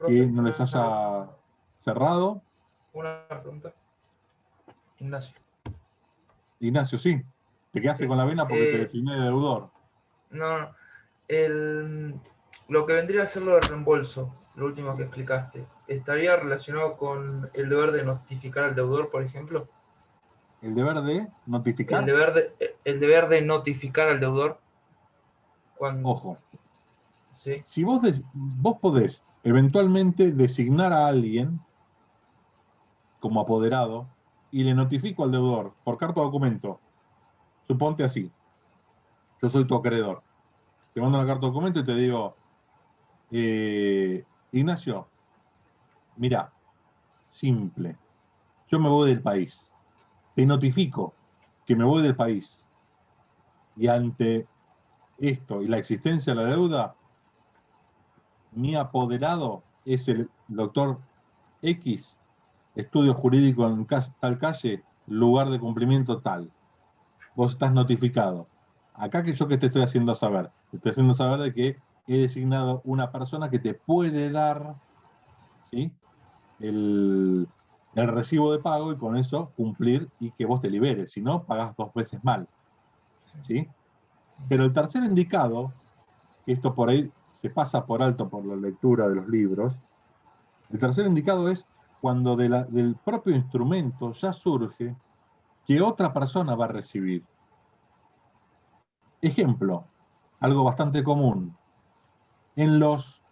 que no les haya cerrado? Una pregunta. Ignacio. Ignacio, sí. Te quedaste con la vena porque te designé de deudor. No. Lo que vendría a ser lo del reembolso, lo último que explicaste, ¿estaría relacionado con el deber de notificar al deudor, por ejemplo? ¿El deber de notificar? El deber de notificar al deudor. Ojo. ¿Sí? Si vos podés eventualmente designar a alguien como apoderado y le notifico al deudor por carta o documento, suponte así, yo soy tu acreedor, te mando una carta o documento y te digo, Ignacio, mira, simple, yo me voy del país, te notifico que me voy del país y ante esto y la existencia de la deuda, mi apoderado es el doctor X, estudio jurídico en tal calle, lugar de cumplimiento tal. Vos estás notificado. Acá que yo que te estoy haciendo saber, te estoy haciendo saber de que he designado una persona que te puede dar, ¿sí?, el recibo de pago y con eso cumplir y que vos te liberes. Si no, pagás 2 veces mal. ¿Sí? Pero el tercer indicado, que esto por ahí se pasa por alto por la lectura de los libros, el tercer indicado es cuando del propio instrumento ya surge que otra persona va a recibir. Ejemplo, algo bastante común. En los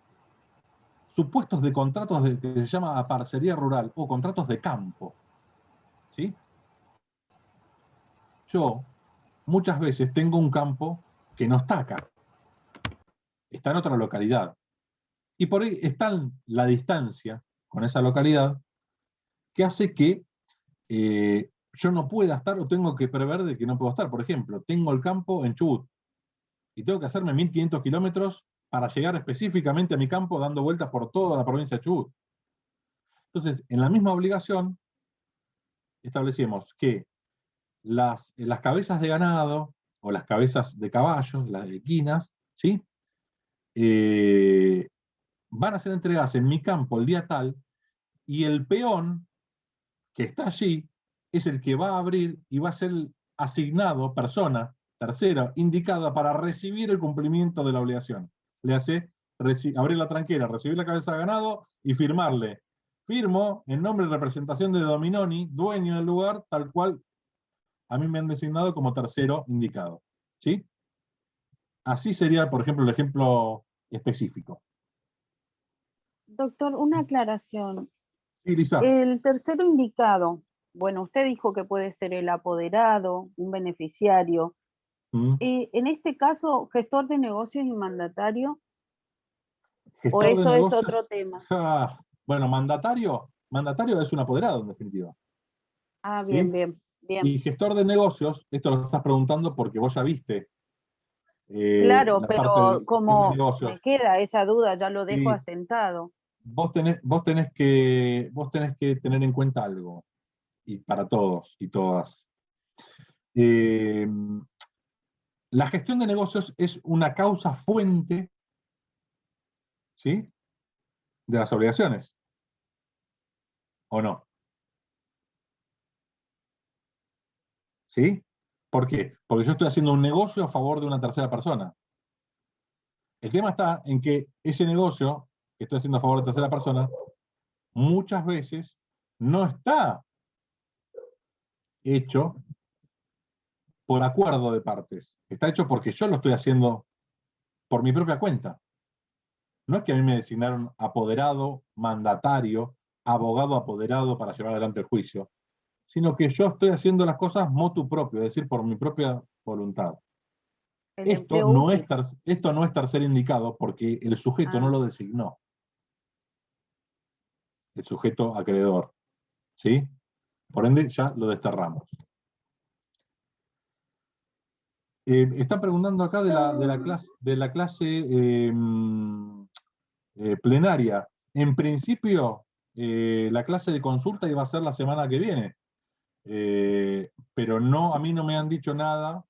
supuestos de contratos que se llama parcería rural o contratos de campo, ¿sí? Yo muchas veces tengo un campo que no está acá, está en otra localidad. Y por ahí está la distancia con esa localidad que hace que yo no pueda estar o tengo que prever de que no puedo estar. Por ejemplo, tengo el campo en Chubut y tengo que hacerme 1500 kilómetros para llegar específicamente a mi campo dando vueltas por toda la provincia de Chubut. Entonces, en la misma obligación, establecemos que las cabezas de ganado o las cabezas de caballos, las de equinas, ¿sí?, van a ser entregadas en mi campo el día tal y el peón que está allí es el que va a abrir y va a ser asignado persona tercera indicada para recibir el cumplimiento de la obligación. Le hace abrir la tranquera, recibir la cabeza de ganado y firmarle. Firmo en nombre y representación de Dominoni, dueño del lugar, tal cual a mí me han designado como tercero indicado. ¿Sí? Así sería, por ejemplo, el ejemplo específico. Doctor, una aclaración. Sí, Lisa. El tercero indicado, bueno, usted dijo que puede ser el apoderado, un beneficiario. En este caso, gestor de negocios y mandatario, gestor ¿o eso de es negocios, otro tema? Bueno, mandatario es un apoderado en definitiva. Ah, bien, ¿Sí? bien, bien. Y gestor de negocios, esto lo estás preguntando porque vos ya viste Claro, la parte pero de como negocios. me queda esa duda, ya lo dejo Sí. asentado. Vos tenés que tener en cuenta algo, y para todos y todas. La gestión de negocios es una causa fuente, ¿sí?, de las obligaciones. ¿O no? ¿Sí? ¿Por qué? Porque yo estoy haciendo un negocio a favor de una tercera persona. El tema está en que ese negocio que estoy haciendo a favor de tercera persona muchas veces no está hecho por acuerdo de partes. Está hecho porque yo lo estoy haciendo por mi propia cuenta. No es que a mí me designaron apoderado, mandatario, abogado apoderado para llevar adelante el juicio, sino que yo estoy haciendo las cosas motu propio, es decir, por mi propia voluntad. Esto no es tercer indicado porque el sujeto no lo designó. El sujeto acreedor. ¿Sí? Por ende, ya lo desterramos. Están preguntando acá de la clase plenaria. En principio, la clase de consulta iba a ser la semana que viene, pero no, a mí no me han dicho nada,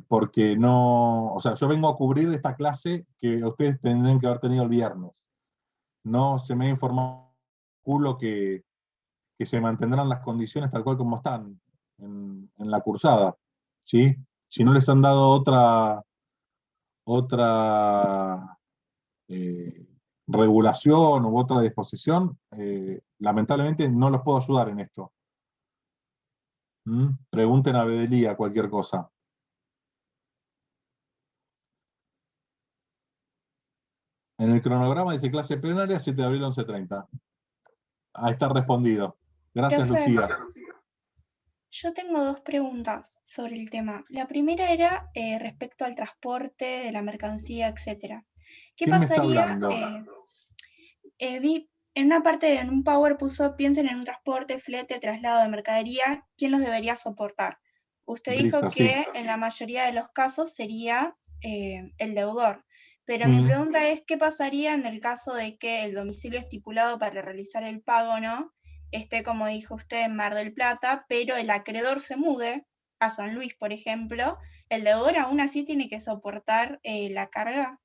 porque no, o sea, yo vengo a cubrir esta clase que ustedes tendrían que haber tenido el viernes. No se me ha informado que se mantendrán las condiciones tal cual como están en la cursada, ¿sí? Si no les han dado otra regulación u otra disposición, lamentablemente no los puedo ayudar en esto. Pregunten a Bedelía cualquier cosa. En el cronograma dice clase plenaria 7 de abril 11:30. Ahí está respondido. Gracias, Profe, Lucía. yo tengo dos preguntas sobre el tema. La primera era respecto al transporte de la mercancía, etc. ¿Qué ¿Quién me está pasaría? hablando? Vi en una parte, en un Power puso, piensen en un transporte, flete, traslado de mercadería, ¿quién los debería soportar? Usted dijo Brisa, que sí. en la mayoría de los casos sería el deudor. Pero mi pregunta es, ¿qué pasaría en el caso de que el domicilio estipulado para realizar el pago, ¿no?, esté, como dijo usted, en Mar del Plata, pero el acreedor se mude a San Luis, por ejemplo? ¿El deudor aún así tiene que soportar la carga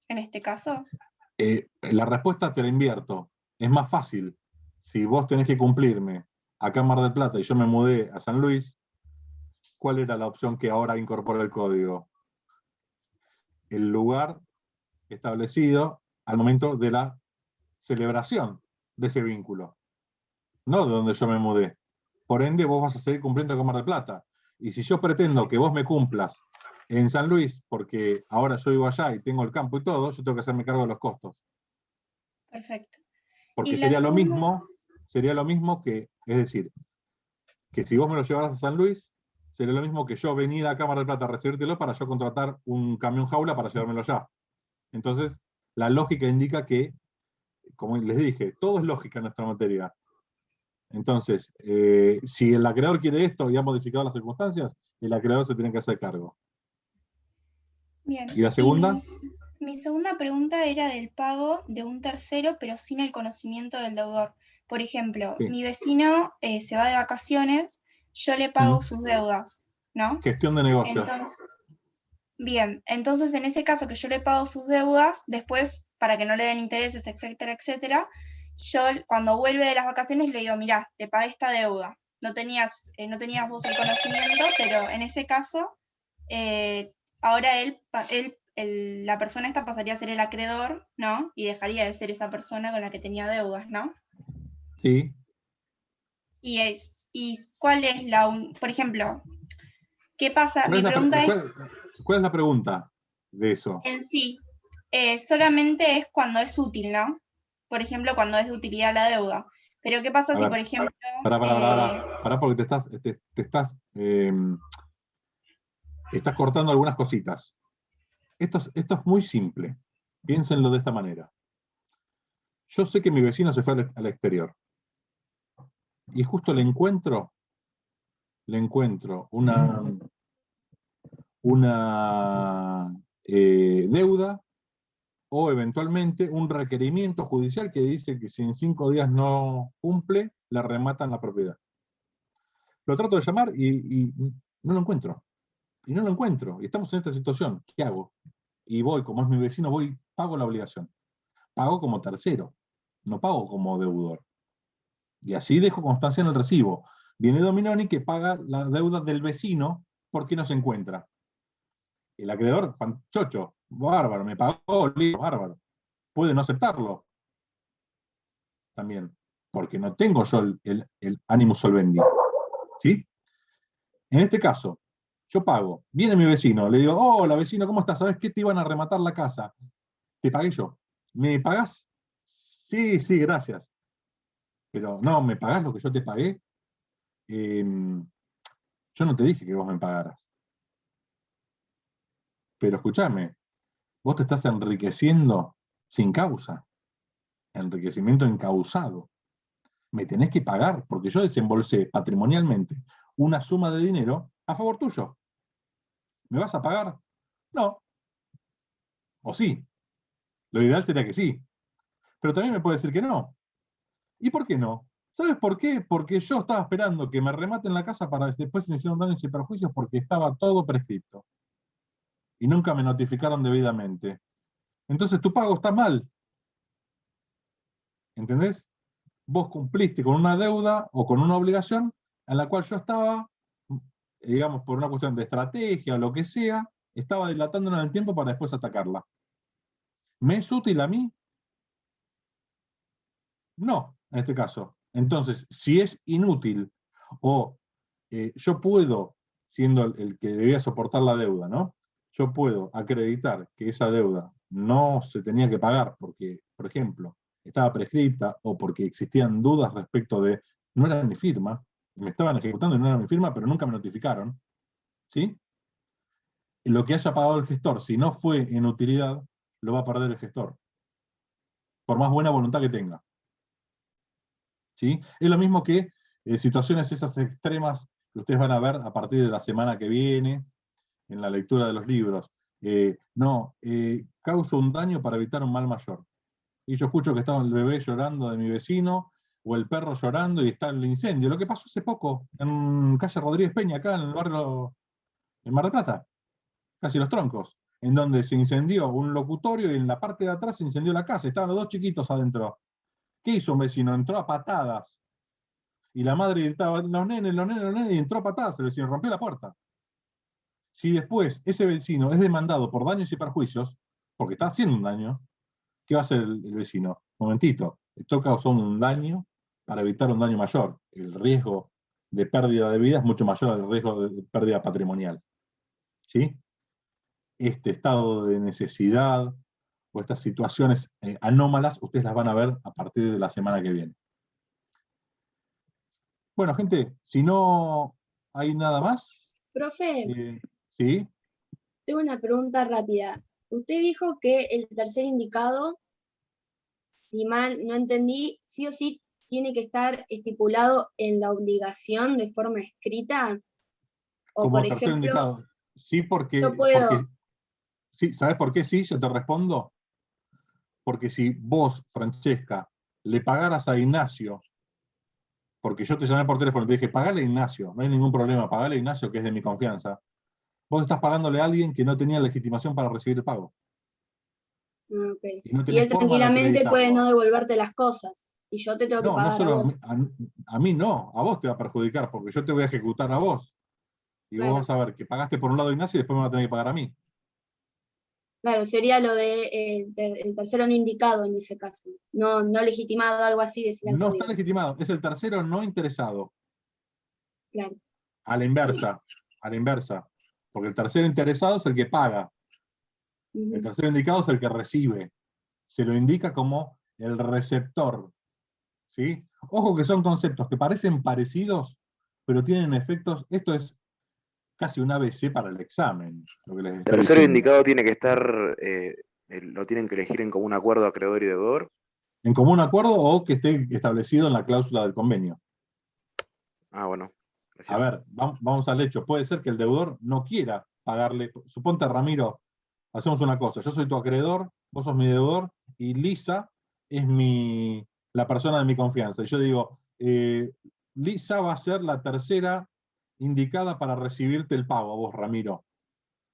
en este caso? La respuesta te la invierto. Es más fácil. Si vos tenés que cumplirme acá en Mar del Plata y yo me mudé a San Luis, ¿cuál era la opción que ahora incorpora el código? El lugar establecido al momento de la celebración de ese vínculo, no de donde yo me mudé. Por ende, vos vas a seguir cumpliendo con Mar del Plata. Y si yo pretendo que vos me cumplas en San Luis, porque ahora yo vivo allá y tengo el campo y todo, yo tengo que hacerme cargo de los costos. Perfecto. Porque Y sería lo mismo que, es decir, que si vos me lo llevaras a San Luis, sería lo mismo que yo venir acá a Mar del Plata a recibírtelo para yo contratar un camión jaula para llevármelo allá. Entonces, la lógica indica que, como les dije, todo es lógica en nuestra materia. Entonces, si el acreedor quiere esto y ha modificado las circunstancias, el acreedor se tiene que hacer cargo. Bien. ¿Y la segunda? Mi segunda pregunta era del pago de un tercero, pero sin el conocimiento del deudor. Por ejemplo, Sí. mi vecino se va de vacaciones, yo le pago sus deudas, ¿no? Gestión de negocios. Entonces en ese caso que yo le pago sus deudas, después, para que no le den intereses, etcétera, etcétera, yo cuando vuelve de las vacaciones le digo, mirá, te pagué esta deuda. No tenías vos el conocimiento, pero en ese caso, ahora la persona esta pasaría a ser el acreedor, ¿no? Y dejaría de ser esa persona con la que tenía deudas, ¿no? Sí. Y cuál es por ejemplo, ¿qué pasa? Mi pregunta es... ¿Cuál es la pregunta de eso? En sí, solamente es cuando es útil, ¿no? Por ejemplo, cuando es de utilidad la deuda. Pero ¿qué pasa si, por ejemplo... Pará, porque estás cortando algunas cositas. Esto es muy simple. Piénsenlo de esta manera. Yo sé que mi vecino se fue al exterior. Y justo le encuentro una deuda o eventualmente un requerimiento judicial que dice que si en 5 días no cumple, le rematan la propiedad. Lo trato de llamar y no lo encuentro. Y no lo encuentro. Y estamos en esta situación. ¿Qué hago? Y voy, como es mi vecino, pago la obligación. Pago como tercero. No pago como deudor. Y así dejo constancia en el recibo. Viene Dominoni que paga la deuda del vecino porque no se encuentra. El acreedor, chocho, bárbaro, me pagó, bárbaro. Puede no aceptarlo. También. Porque no tengo yo el animus solvendi. ¿Sí? En este caso, yo pago. Viene mi vecino, le digo, hola vecino, ¿cómo estás? ¿Sabes qué? Te iban a rematar la casa. Te pagué yo. ¿Me pagás? Sí, sí, gracias. Pero no, ¿me pagás lo que yo te pagué? Yo no te dije que vos me pagaras. Pero escúchame, vos te estás enriqueciendo sin causa. Enriquecimiento encausado. Me tenés que pagar, porque yo desembolsé patrimonialmente una suma de dinero a favor tuyo. ¿Me vas a pagar? No. O sí. Lo ideal sería que sí. Pero también me puede decir que no. ¿Y por qué no? ¿Sabes por qué? Porque yo estaba esperando que me rematen la casa para después iniciar un daño sin perjuicios porque estaba todo prescrito. Y nunca me notificaron debidamente. Entonces tu pago está mal. ¿Entendés? Vos cumpliste con una deuda o con una obligación en la cual yo estaba, digamos, por una cuestión de estrategia o lo que sea, estaba dilatándola en el tiempo para después atacarla. ¿Me es útil a mí? No, en este caso. Entonces, si es inútil o yo puedo, siendo el que debía soportar la deuda, ¿no? Yo puedo acreditar que esa deuda no se tenía que pagar porque, por ejemplo, estaba prescripta o porque existían dudas respecto de no era mi firma, me estaban ejecutando y no era mi firma, pero nunca me notificaron, ¿sí? Lo que haya pagado el gestor, si no fue en utilidad, lo va a perder el gestor, por más buena voluntad que tenga. ¿Sí? Es lo mismo que situaciones esas extremas que ustedes van a ver a partir de la semana que viene, en la lectura de los libros. Causo un daño para evitar un mal mayor. Y yo escucho que estaba el bebé llorando de mi vecino, o el perro llorando y está el incendio. Lo que pasó hace poco, en calle Rodríguez Peña, acá en el barrio, en Mar del Plata, casi Los Troncos, en donde se incendió un locutorio y en la parte de atrás se incendió la casa. Estaban los dos chiquitos adentro. ¿Qué hizo un vecino? Entró a patadas. Y la madre gritaba, los nenes, y entró a patadas el vecino, rompió la puerta. Si después ese vecino es demandado por daños y perjuicios, porque está haciendo un daño, ¿qué va a hacer el vecino? Momentito, esto causó un daño para evitar un daño mayor. El riesgo de pérdida de vida es mucho mayor al riesgo de pérdida patrimonial. ¿Sí? Este estado de necesidad o estas situaciones anómalas, ustedes las van a ver a partir de la semana que viene. Bueno, gente, si no hay nada más. Profe, ¿sí? tengo una pregunta rápida. Usted dijo que el tercer indicado, si mal no entendí, sí o sí tiene que estar estipulado en la obligación de forma escrita. O Como por tercer ejemplo, indicado. Sí, porque, yo puedo. Sí, ¿sabes por qué sí? Yo te respondo. Porque si vos, Francesca, le pagaras a Ignacio, porque yo te llamé por teléfono y te dije, pagale a Ignacio, no hay ningún problema, pagale a Ignacio, que es de mi confianza. Vos estás pagándole a alguien que no tenía legitimación para recibir el pago. Okay. Y, no Y él forma de tranquilamente puede acreditarlo. no devolverte las cosas. Y yo te tengo que No, no pagar a solo vos. a mí no, a vos te va a perjudicar, porque yo te voy a ejecutar a vos. Y Claro. vos vas a ver que pagaste por un lado a Ignacio y después me vas a tener que pagar a mí. Claro, sería lo de el tercero no indicado en ese caso. No legitimado, algo así decía el No código. está legitimado, es el tercero no interesado. Claro. A la inversa, porque el tercero interesado es el que paga. El tercero indicado es el que recibe. Se lo indica como el receptor. ¿Sí? Ojo que son conceptos que parecen parecidos, pero tienen efectos. Esto es casi un ABC para el examen. Lo que les El estoy tercero diciendo. indicado tiene que estar, lo tienen que elegir en común acuerdo acreedor y deudor. En común acuerdo o que esté establecido en la cláusula del convenio. Ah, bueno. A ver, vamos al hecho. Puede ser que el deudor no quiera pagarle. Suponte, Ramiro, hacemos una cosa. Yo soy tu acreedor, vos sos mi deudor, y Lisa es la persona de mi confianza. Y yo digo, Lisa va a ser la tercera indicada para recibirte el pago, vos, Ramiro.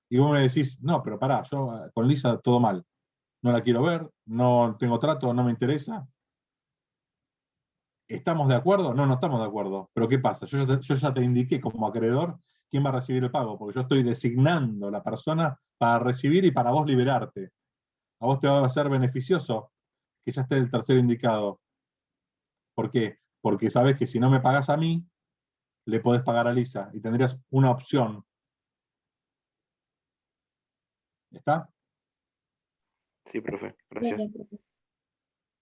Y vos me decís, no, pero pará, yo con Lisa todo mal. No la quiero ver, no tengo trato, no me interesa. ¿Estamos de acuerdo? No, no estamos de acuerdo. Pero ¿qué pasa? Yo ya te indiqué como acreedor quién va a recibir el pago, porque yo estoy designando la persona para recibir y para vos liberarte. A vos te va a ser beneficioso que ya esté el tercero indicado. ¿Por qué? Porque sabés que si no me pagás a mí, le podés pagar a Lisa y tendrías una opción. ¿Está? Sí, profe. Gracias.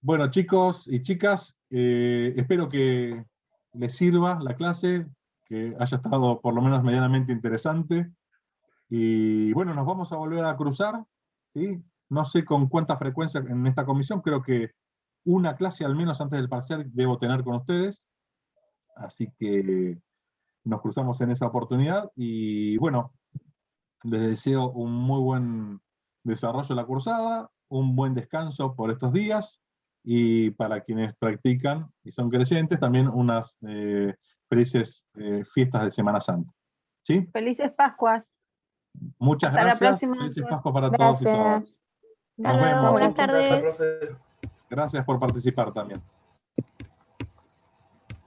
Bueno, chicos y chicas, espero que les sirva la clase, que haya estado por lo menos medianamente interesante. Y bueno, nos vamos a volver a cruzar, ¿sí? No sé con cuánta frecuencia en esta comisión, creo que una clase al menos antes del parcial debo tener con ustedes. Así que nos cruzamos en esa oportunidad y bueno, Les deseo un muy buen desarrollo de la cursada, un buen descanso por estos días, y para quienes practican y son creyentes, también unas felices fiestas de Semana Santa. ¿Sí? Felices Pascuas. Muchas Hasta la gracias. próxima. Felices Pascuas para todos y todas. Gracias. Hasta Nos luego, vemos. buenas tardes. Profe. Gracias por participar también.